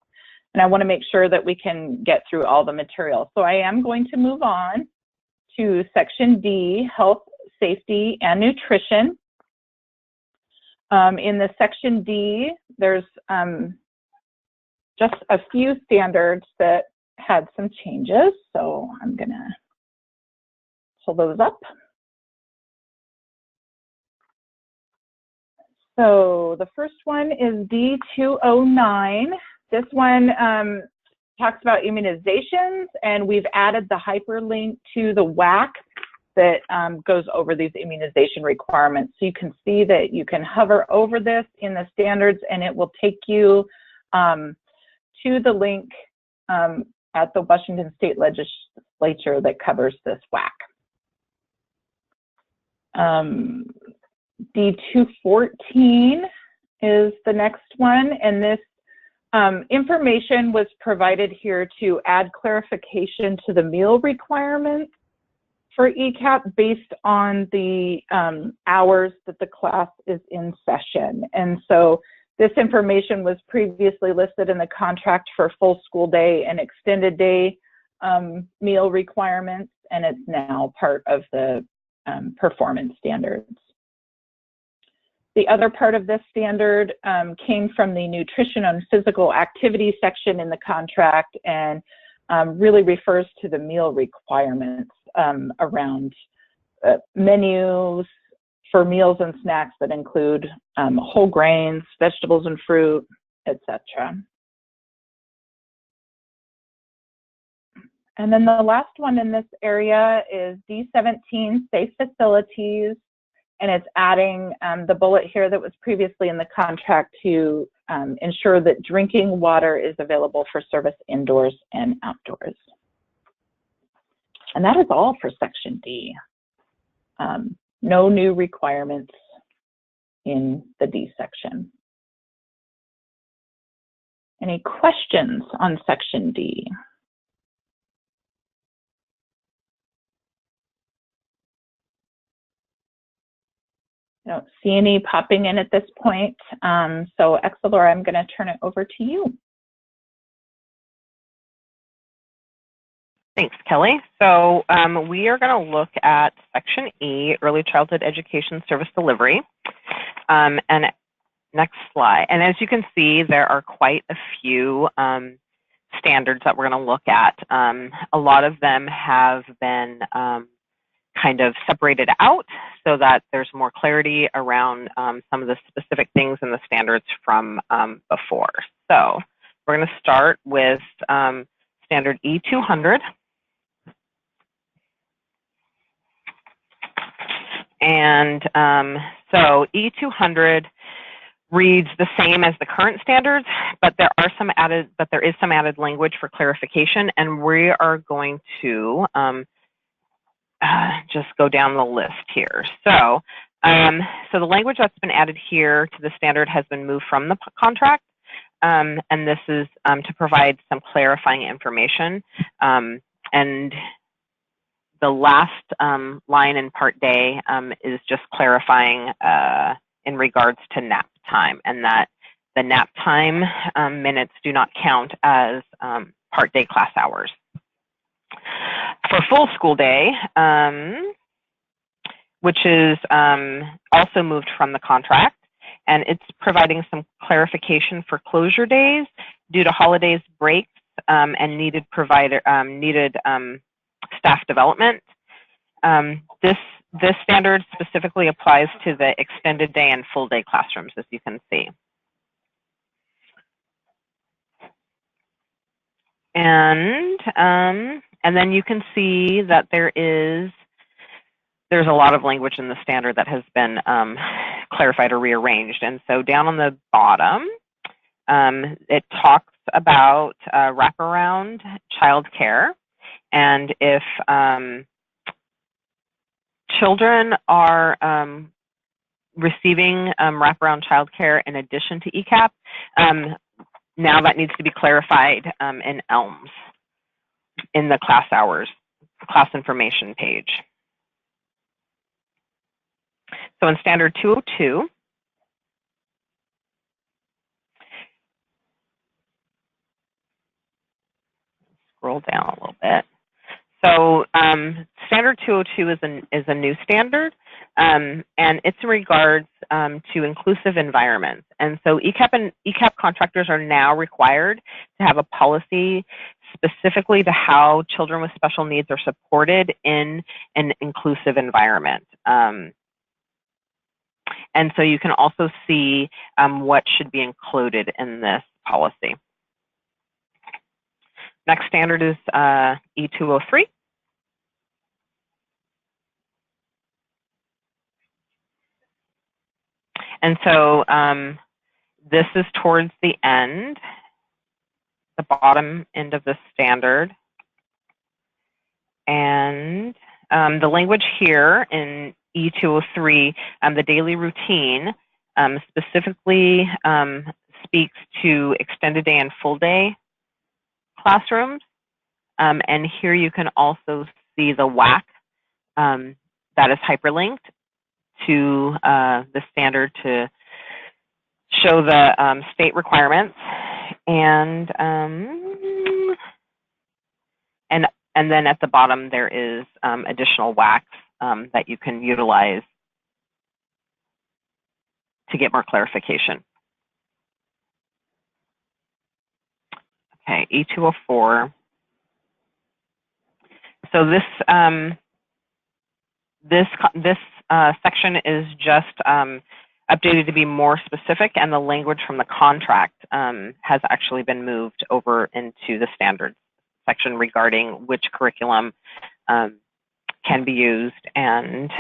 And I want to make sure that we can get through all the material. So I am going to move on to section D, health, safety, and nutrition. In the section D, there's just a few standards that had some changes, so I'm gonna pull those up. So the first one is D209. This one talks about immunizations, and we've added the hyperlink to the WAC that goes over these immunization requirements. So you can see that you can hover over this in the standards, and it will take you to the link at the Washington State Legislature that covers this WAC. D214 is the next one, and this information was provided here to add clarification to the meal requirements for ECEAP based on the hours that the class is in session. And so this information was previously listed in the contract for full school day and extended day meal requirements, and it's now part of the performance standards. The other part of this standard came from the nutrition and physical activity section in the contract, and really refers to the meal requirements around menus for meals and snacks that include whole grains, vegetables and fruit, etc. And then the last one in this area is D17, safe facilities, and it's adding the bullet here that was previously in the contract to ensure that drinking water is available for service indoors and outdoors. And that is all for section D. No new requirements in the D section. Any questions on section D? I don't see any popping in at this point. So Exelor, I'm going to turn it over to you. Thanks, Kelly. So we are going to look at Section E, Early Childhood Education Service Delivery. And next slide. And as you can see, there are quite a few standards that we're going to look at. A lot of them have been kind of separated out so that there's more clarity around some of the specific things in the standards from before. So we're going to start with standard E200. And so E200 reads the same as the current standards, but there is some added language for clarification, and we are going to just go down the list here. So, so the language that's been added here to the standard has been moved from the contract, and this is to provide some clarifying information. And the last line in Part Day is just clarifying in regards to nap time, and that the nap time minutes do not count as Part Day class hours. For full school day, which is also moved from the contract, and it's providing some clarification for closure days due to holidays, breaks, and needed staff development. This standard specifically applies to the extended day and full day classrooms, as you can see. And then you can see that there's a lot of language in the standard that has been clarified or rearranged. And so down on the bottom, it talks about wraparound childcare. And if children are receiving wraparound childcare in addition to ECEAP, now that needs to be clarified in ELMS in the class hours, class information page. So in Standard 202, scroll down a little bit. So Standard 202 is a new standard, and it's in regards to inclusive environments. And so ECEAP contractors are now required to have a policy specifically to how children with special needs are supported in an inclusive environment. And so you can also see what should be included in this policy. Next standard is E203. And so this is towards the end, the bottom end of the standard. And the language here in E203, the daily routine, specifically speaks to extended day and full day classrooms. And here you can also see the WAC that is hyperlinked to the standard to show the state requirements, and then at the bottom there is additional WACs that you can utilize to get more clarification. Okay, E204. So this section is just updated to be more specific, and the language from the contract has actually been moved over into the standards section regarding which curriculum can be used, and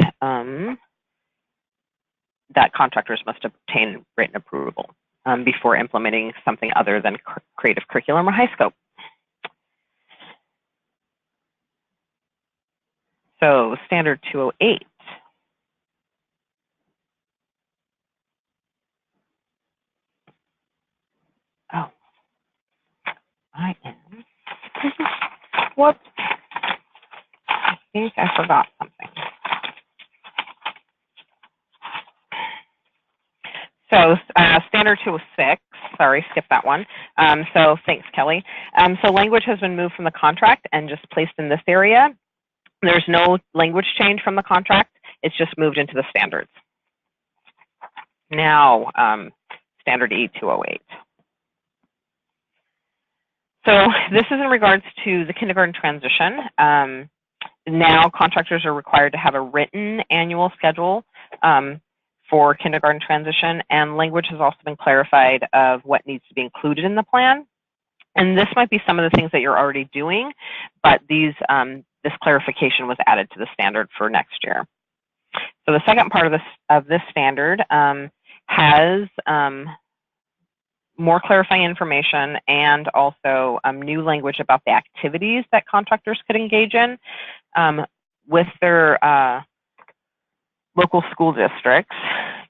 that contractors must obtain written approval before implementing something other than creative curriculum or high scope. So standard 208. Oh, I am. Whoops. I think I forgot something. So standard 206 sorry, skip that one. So thanks, Kelly. So language has been moved from the contract and just placed in this area. There's no language change from the contract. It's just moved into the standards. Now, standard E208. So this is in regards to the kindergarten transition. Now contractors are required to have a written annual schedule for kindergarten transition, and language has also been clarified of what needs to be included in the plan. And this might be some of the things that you're already doing, but these this clarification was added to the standard for next year. So the second part of this standard has more clarifying information and also new language about the activities that contractors could engage in with their local school districts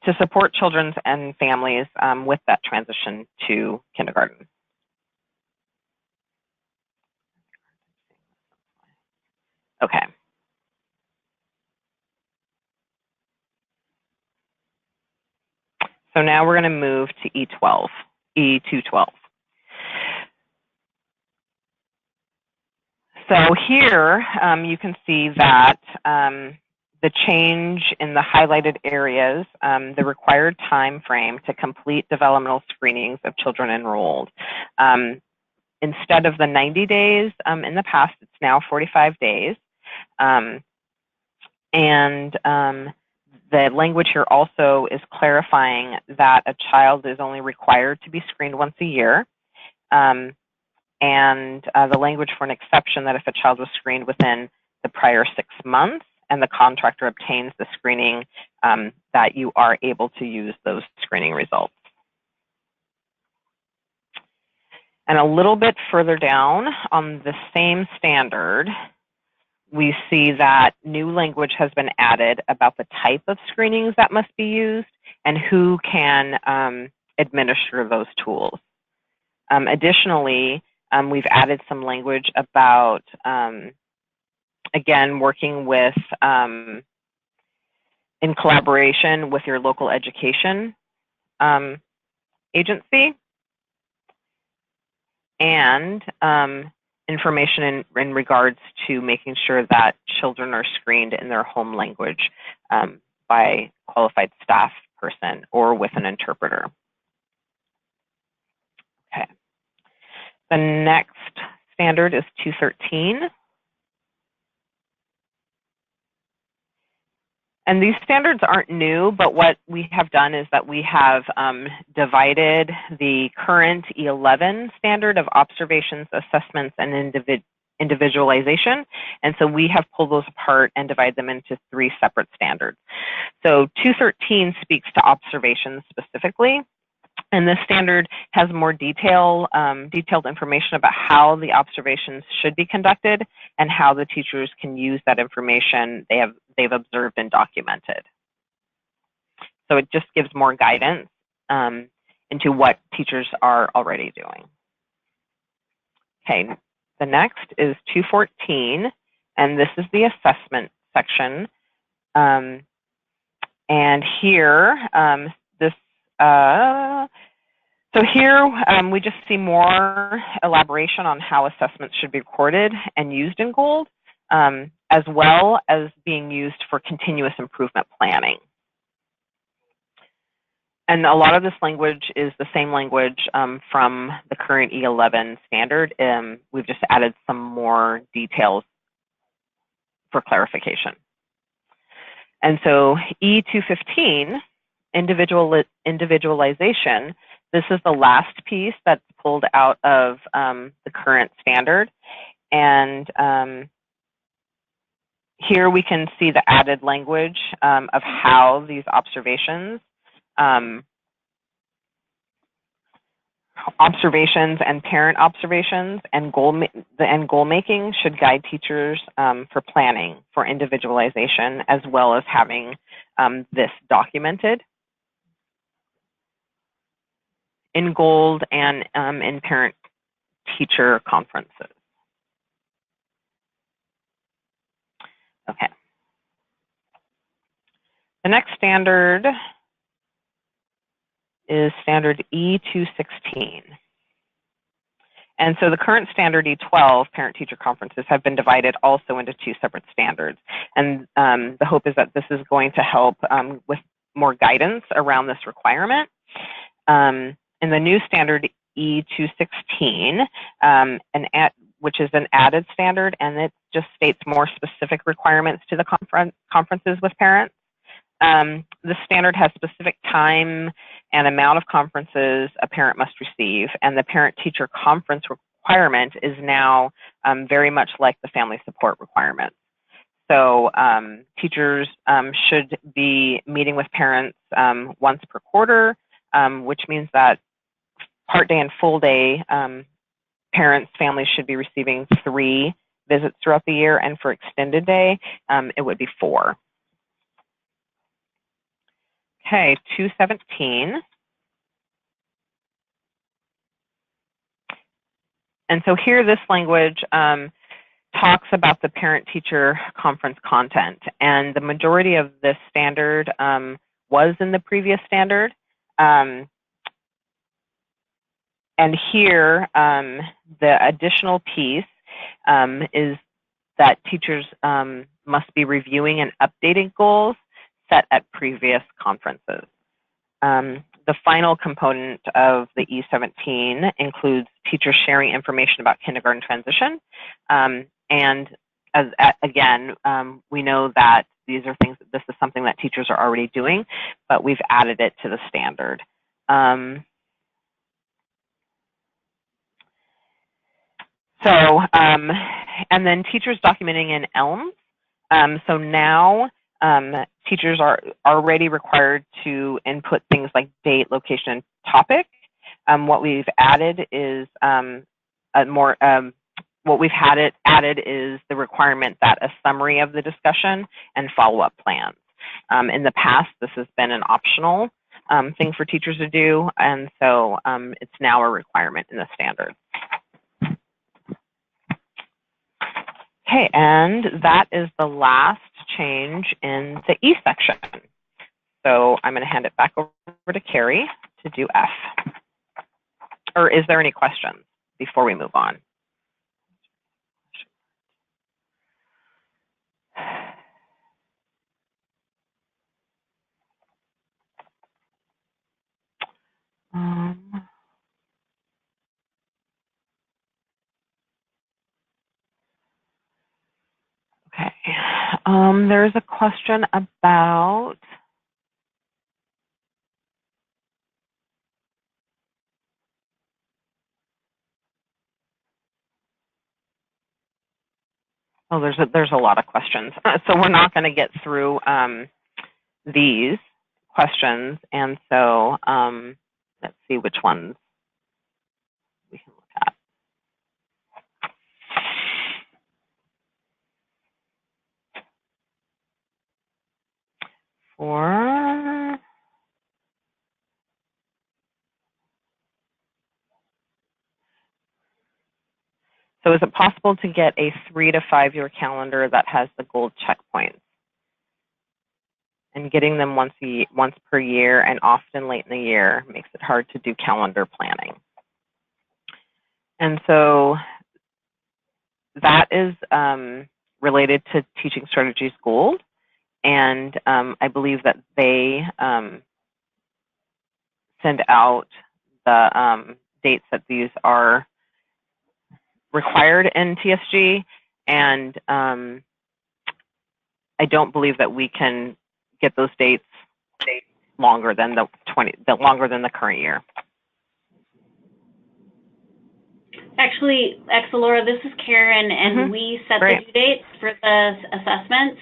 to support children and families with that transition to kindergarten. Okay. So now we're going to move to E212. So here you can see that the change in the highlighted areas, the required time frame to complete developmental screenings of children enrolled. Instead of the 90 days in the past, it's now 45 days. The language here also is clarifying that a child is only required to be screened once a year. The language for an exception that if a child was screened within the prior 6 months and the contractor obtains the screening, that you are able to use those screening results. And a little bit further down on the same standard, we see that new language has been added about the type of screenings that must be used and who can administer those tools. Additionally, we've added some language about, again, working with, in collaboration with your local education agency, and information in regards to making sure that children are screened in their home language by qualified staff person or with an interpreter. Okay. The next standard is 213. And these standards aren't new, but what we have done is that we have divided the current E11 standard of observations, assessments, and individualization. And so we have pulled those apart and divided them into 3 separate standards. So 213 speaks to observations specifically. And this standard has more detailed information about how the observations should be conducted and how the teachers can use that information they've observed and documented. So it just gives more guidance into what teachers are already doing. Okay, the next is 214, and this is the assessment section. And here, so here we just see more elaboration on how assessments should be recorded and used in GOLD, as well as being used for continuous improvement planning. And a lot of this language is the same language from the current E11 standard. We've just added some more details for clarification. And so E215, individualization, this is the last piece that's pulled out of the current standard. And here we can see the added language of how these observations and parent observations and goal making should guide teachers for planning for individualization, as well as having this documented in GOLD and in parent-teacher conferences. Okay. The next standard is standard E216. And so the current standard E12 parent-teacher conferences have been divided also into 2 separate standards. And the hope is that this is going to help with more guidance around this requirement. In the new standard E216, which is an added standard, and it just states more specific requirements to the conferences with parents. The standard has specific time and amount of conferences a parent must receive, and the parent-teacher conference requirement is now very much like the family support requirement. So teachers should be meeting with parents once per quarter, which means that part day and full day parents, families should be receiving 3 visits throughout the year, and for extended day, it would be 4. Okay, 217. And so here this language talks about the parent-teacher conference content, and the majority of this standard was in the previous standard. And here, the additional piece is that teachers must be reviewing and updating goals set at previous conferences. The final component of the E17 includes teachers sharing information about kindergarten transition. And again, we know that this is something that teachers are already doing, but we've added it to the standard. And then teachers documenting in ELMS. So now teachers are already required to input things like date, location, and topic. What we've added is added is the requirement that a summary of the discussion and follow-up plans. In the past, this has been an optional thing for teachers to do, and so it's now a requirement in the standard. Okay, and that is the last change in the E section. So I'm going to hand it back over to Carrie to do F. Or is there any questions before we move on? Okay, there's a question about there's a lot of questions, so we're not going to get through these questions, and so let's see which ones we can look at. So is it possible to get a 3- to 5-year calendar that has the gold checkpoints? And getting them once per year and often late in the year makes it hard to do calendar planning. And so that is related to Teaching Strategies Gold. And I believe that they send out the dates that these are required in TSG, and I don't believe that we can get those dates longer than the current year. Actually, Laura, this is Karen, and we set the due dates for the assessments.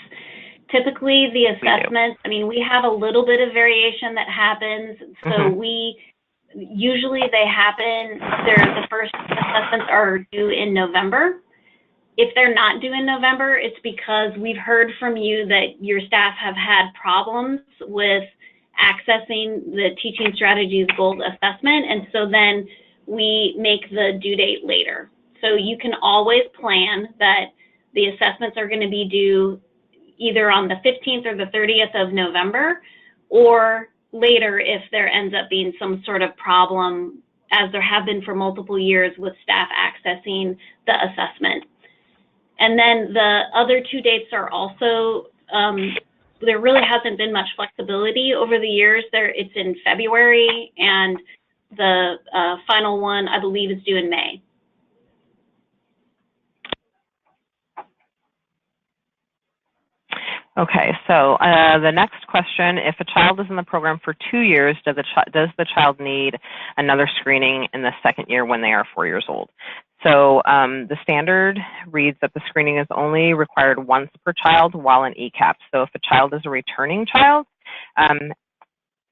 Typically, the assessments, we have a little bit of variation that happens. So usually they happen, the first assessments are due in November. If they're not due in November, it's because we've heard from you that your staff have had problems with accessing the Teaching Strategies Gold assessment, and so then we make the due date later. So you can always plan that the assessments are going to be due either on the 15th or the 30th of November, or later if there ends up being some sort of problem, as there have been for multiple years with staff accessing the assessment. And then the other 2 dates are also, there really hasn't been much flexibility over the years. It's in February, and the final one, I believe, is due in May. Okay, so the next question, if a child is in the program for 2 years, does the child need another screening in the second year when they are 4 years old? So the standard reads that the screening is only required once per child while in ECEAP. So if a child is a returning child,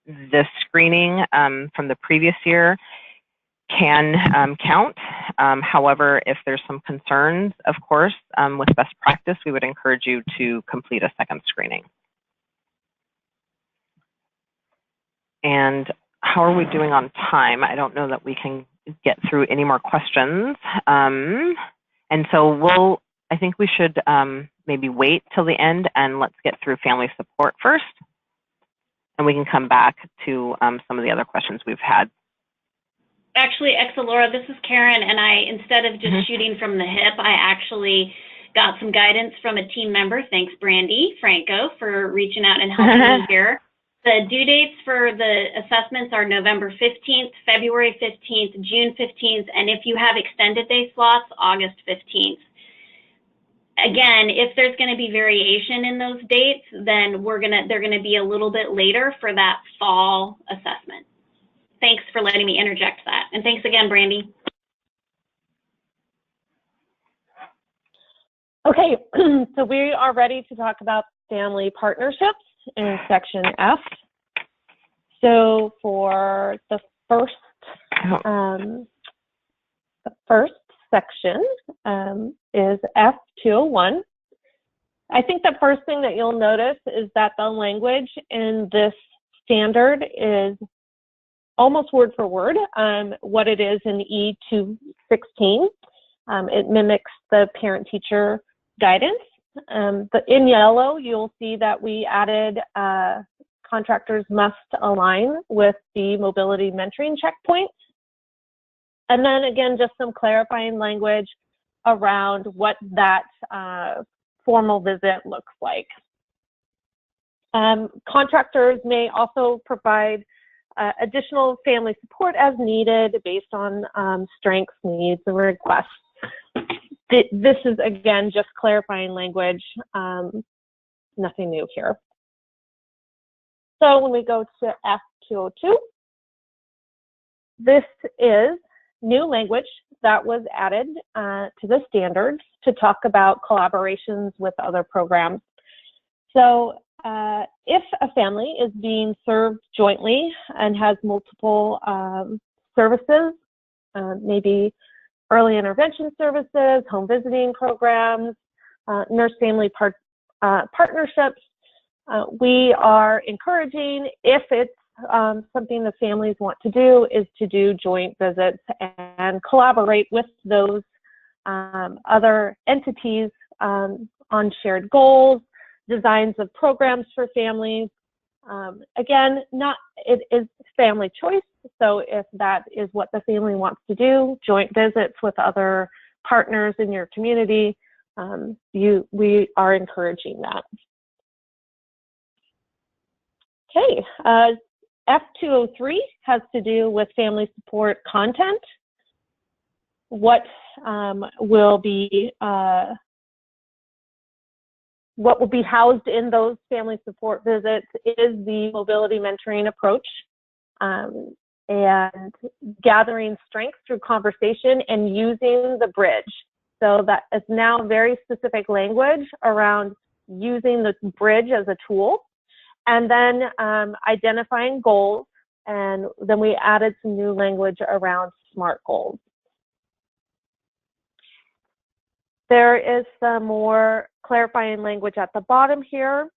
the screening from the previous year can count. However, if there's some concerns, of course, with best practice, we would encourage you to complete a second screening. And how are we doing on time? I don't know that we can get through any more questions. And so I think we should maybe wait till the end and let's get through family support first. And we can come back to some of the other questions we've had. Actually, Laura, this is Karen, and instead of just shooting from the hip, I actually got some guidance from a team member. Thanks, Brandy Franco, for reaching out and helping me here. The due dates for the assessments are November 15th, February 15th, June 15th, and if you have extended day slots, August 15th. Again, if there's going to be variation in those dates, then they're going to be a little bit later for that fall assessment. Thanks for letting me interject that. And thanks again, Brandy. Okay, so we are ready to talk about family partnerships in section F. So for the first section is F201. I think the first thing that you'll notice is that the language in this standard is almost word for word what it is in E216. It mimics the parent-teacher guidance. But in yellow, you'll see that we added contractors must align with the mobility mentoring checkpoints. And then again, just some clarifying language around what that formal visit looks like. Contractors may also provide additional family support as needed based on strengths, needs, and requests. This is, again, just clarifying language, nothing new here. So when we go to F202, this is new language that was added to the standards to talk about collaborations with other programs. So if a family is being served jointly and has multiple services, maybe early intervention services, home visiting programs, nurse-family partnerships, we are encouraging, if it's something the families want to do, is to do joint visits and collaborate with those other entities on shared goals, designs of programs for families. Again, it is family choice. So if that is what the family wants to do, joint visits with other partners in your community, we are encouraging that. Okay, F203 has to do with family support content. What will be housed in those family support visits is the mobility mentoring approach and gathering strength through conversation and using the bridge. So that is now very specific language around using the bridge as a tool, and then identifying goals, and then we added some new language around SMART goals. There is some more clarifying language at the bottom here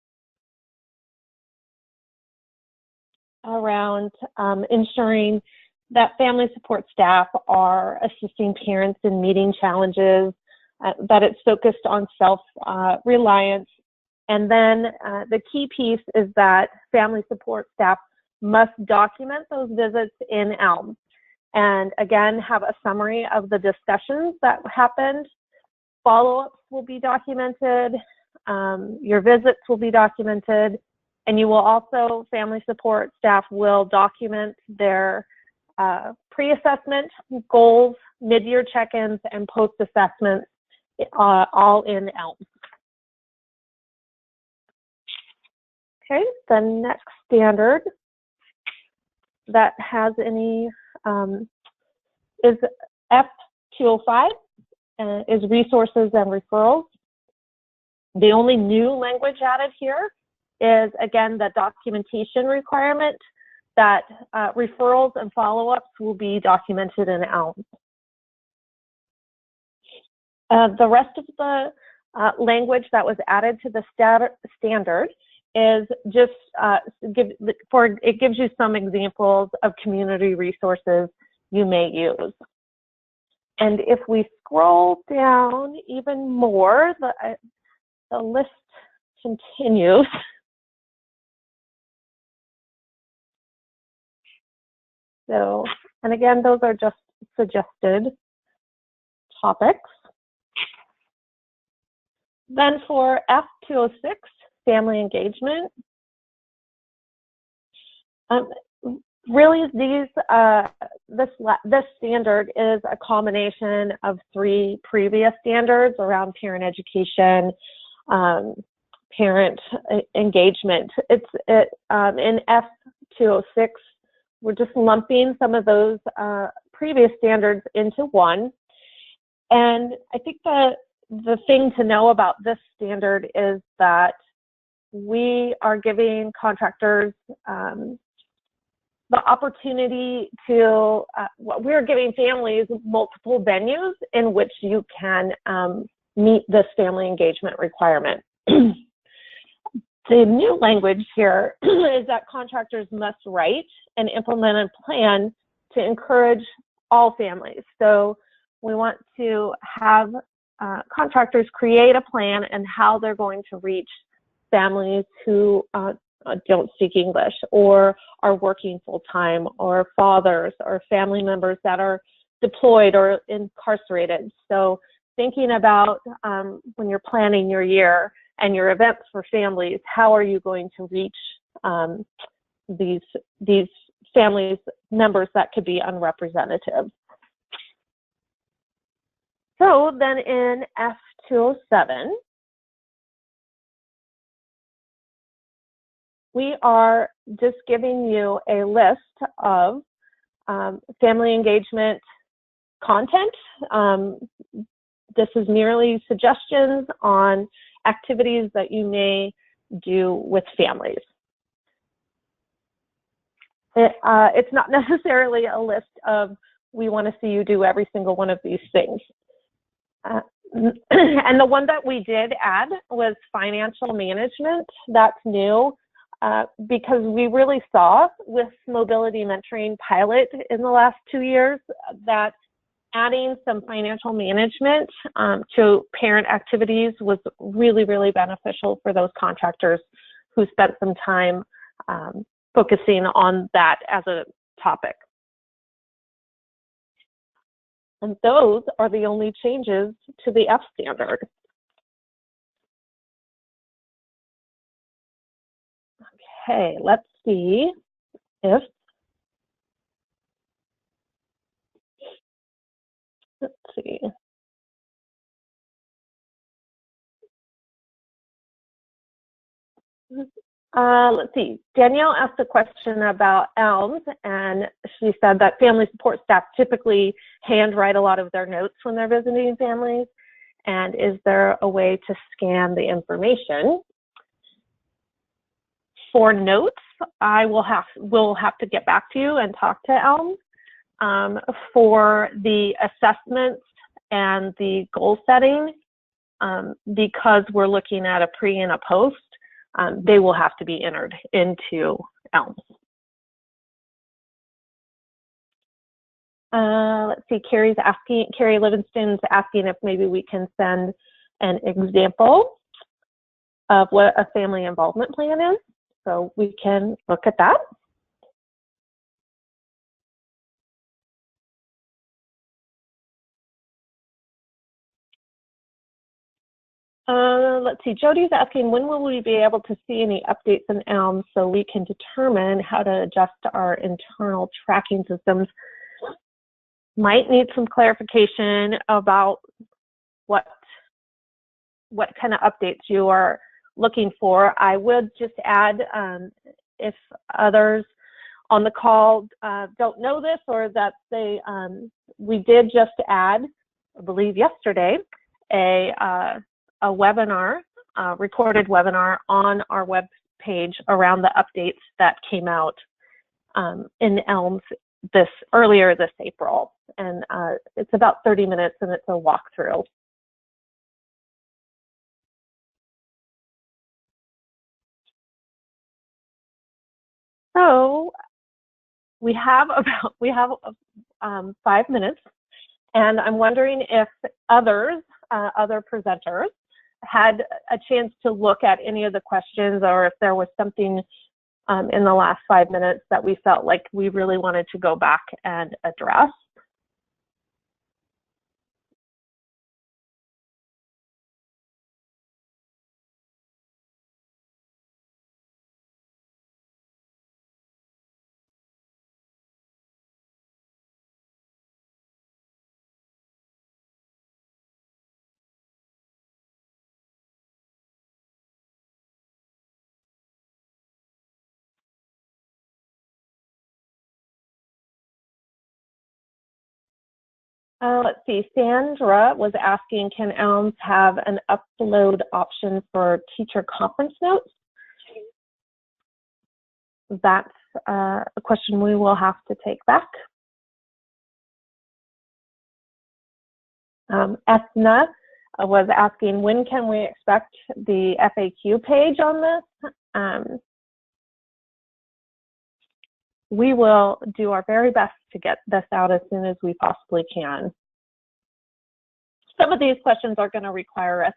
around ensuring that family support staff are assisting parents in meeting challenges, that it's focused on self-reliance. And then the key piece is that family support staff must document those visits in ELM. And again, have a summary of the discussions that happened. Follow-ups will be documented. Your visits will be documented. And you will also, family support staff will document their pre-assessment goals, mid-year check-ins, and post-assessments, all in ELM. Okay, the next standard that has any is F205, is resources and referrals. The only new language added here is, again, the documentation requirement that referrals and follow-ups will be documented in ELM. The rest of the language that was added to the standard is just, it gives you some examples of community resources you may use. And if we scroll down even more, the list continues. So, and again, those are just suggested topics. Then for F206, family engagement. Really, this standard is a combination of 3 previous standards around parent education, parent engagement. In F206, we're just lumping some of those previous standards into one. And I think the thing to know about this standard is that we are giving contractors the opportunity to, we're giving families multiple venues in which you can meet this family engagement requirement. The new language here is that contractors must write and implement a plan to encourage all families. So we want to have contractors create a plan and how they're going to reach families who don't speak English or are working full-time, or fathers or family members that are deployed or incarcerated. So thinking about when you're planning your year and your events for families, how are you going to reach these families members that could be unrepresentative? So then in F207, we are just giving you a list of family engagement content. This is merely suggestions on activities that you may do with families. It's not necessarily a list of, we want to see you do every single one of these things. And the one that we did add was financial management. That's new because we really saw with mobility mentoring pilot in the last 2 years that adding some financial management to parent activities was really, really beneficial for those contractors who spent some time focusing on that as a topic. And those are the only changes to the F standard. Okay, let's see if, let's see. Let's see, Danielle asked a question about ELMS, and she said that family support staff typically handwrite a lot of their notes when they're visiting families, and is there a way to scan the information? For notes, we'll have to get back to you and talk to ELMS. For the assessments and the goal setting, because we're looking at a pre and a post, they will have to be entered into ELMS. Let's see, Carrie Livingston's asking if maybe we can send an example of what a family involvement plan is. So we can look at that. Let's see, Jody's asking, when will we be able to see any updates in ELM so we can determine how to adjust our internal tracking systems? Might need some clarification about what kind of updates you are looking for. I would just add, if others on the call don't know this, or that they, we did just add, I believe yesterday, a webinar, recorded webinar on our web page around the updates that came out in ELMS earlier this April. And it's about 30 minutes and it's a walkthrough. So we have 5 minutes, and I'm wondering if other presenters had a chance to look at any of the questions, or if there was something in the last 5 minutes that we felt like we really wanted to go back and address. Let's see, Sandra was asking, can ELMS have an upload option for teacher conference notes? That's a question we will have to take back. Ethna was asking, when can we expect the FAQ page on this? We will do our very best to get this out as soon as we possibly can. Some of these questions are going to require us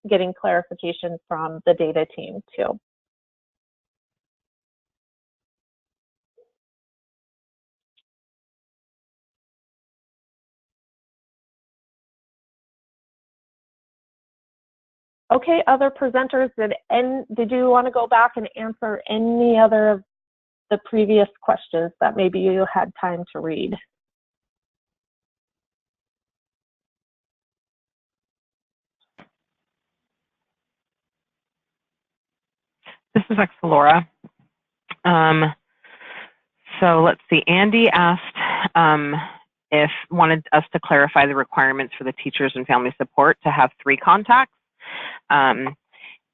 getting clarification from the data team too. Okay, other presenters, did you want to go back and answer any other of the previous questions that maybe you had time to read? This is Laura. So let's see, Andy asked if wanted us to clarify the requirements for the teachers and family support to have 3 contacts. And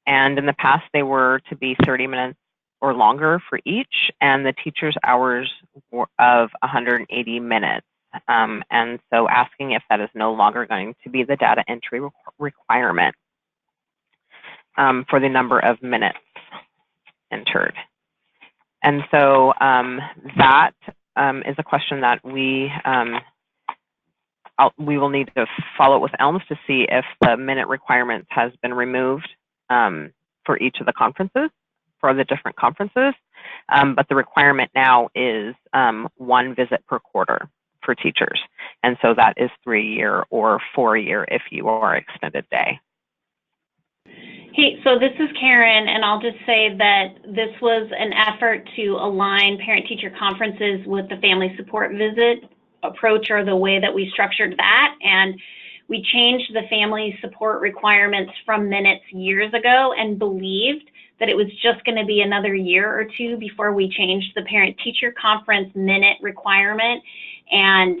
in the past, they were to be 30 minutes or longer for each, and the teacher's hours were of 180 minutes. And so asking if that is no longer going to be the data entry requirement for the number of minutes entered. And so that is a question that we will need to follow up with ELMS to see if the minute requirement has been removed for each of the conferences, for the different conferences. But the requirement now is 1 visit per quarter for teachers. And so that is 3-year or 4-year if you are extended day. Hey, so this is Karen, and I'll just say that this was an effort to align parent-teacher conferences with the family support visit approach, or the way that we structured that. And we changed the family support requirements from minutes years ago and believed that it was just going to be another year or 2 before we changed the parent-teacher conference minute requirement. And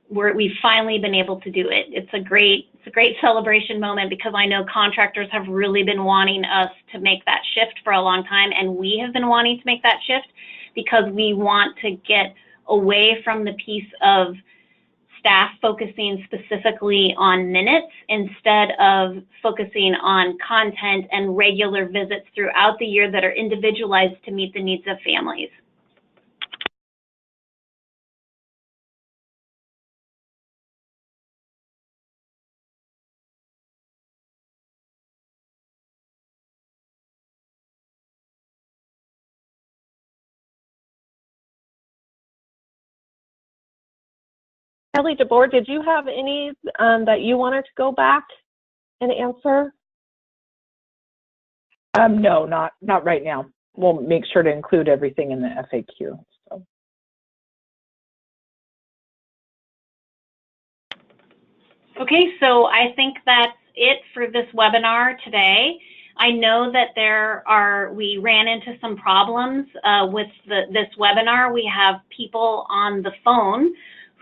we've finally been able to do it. It's a great celebration moment, because I know contractors have really been wanting us to make that shift for a long time, and we have been wanting to make that shift because we want to get away from the piece of staff focusing specifically on minutes instead of focusing on content and regular visits throughout the year that are individualized to meet the needs of families. Kelly DeBoer, did you have any that you wanted to go back an answer? No, not right now. We'll make sure to include everything in the FAQ. So. Okay, so I think that's it for this webinar today. I know that we ran into some problems with this webinar. We have people on the phone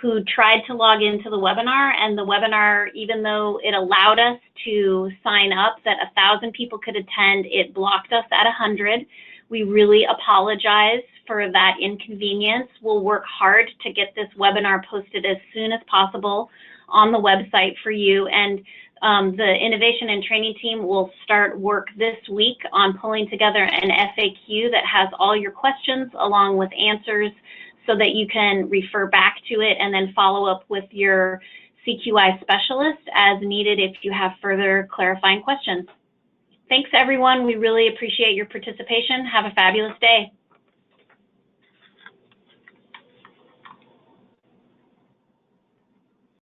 who tried to log into the webinar, and the webinar, even though it allowed us to sign up that 1,000 people could attend, it blocked us at 100. We really apologize for that inconvenience. We'll work hard to get this webinar posted as soon as possible on the website for you, and the innovation and training team will start work this week on pulling together an FAQ that has all your questions along with answers so that you can refer back to it and then follow up with your CQI specialist as needed if you have further clarifying questions. Thanks everyone, we really appreciate your participation. Have a fabulous day.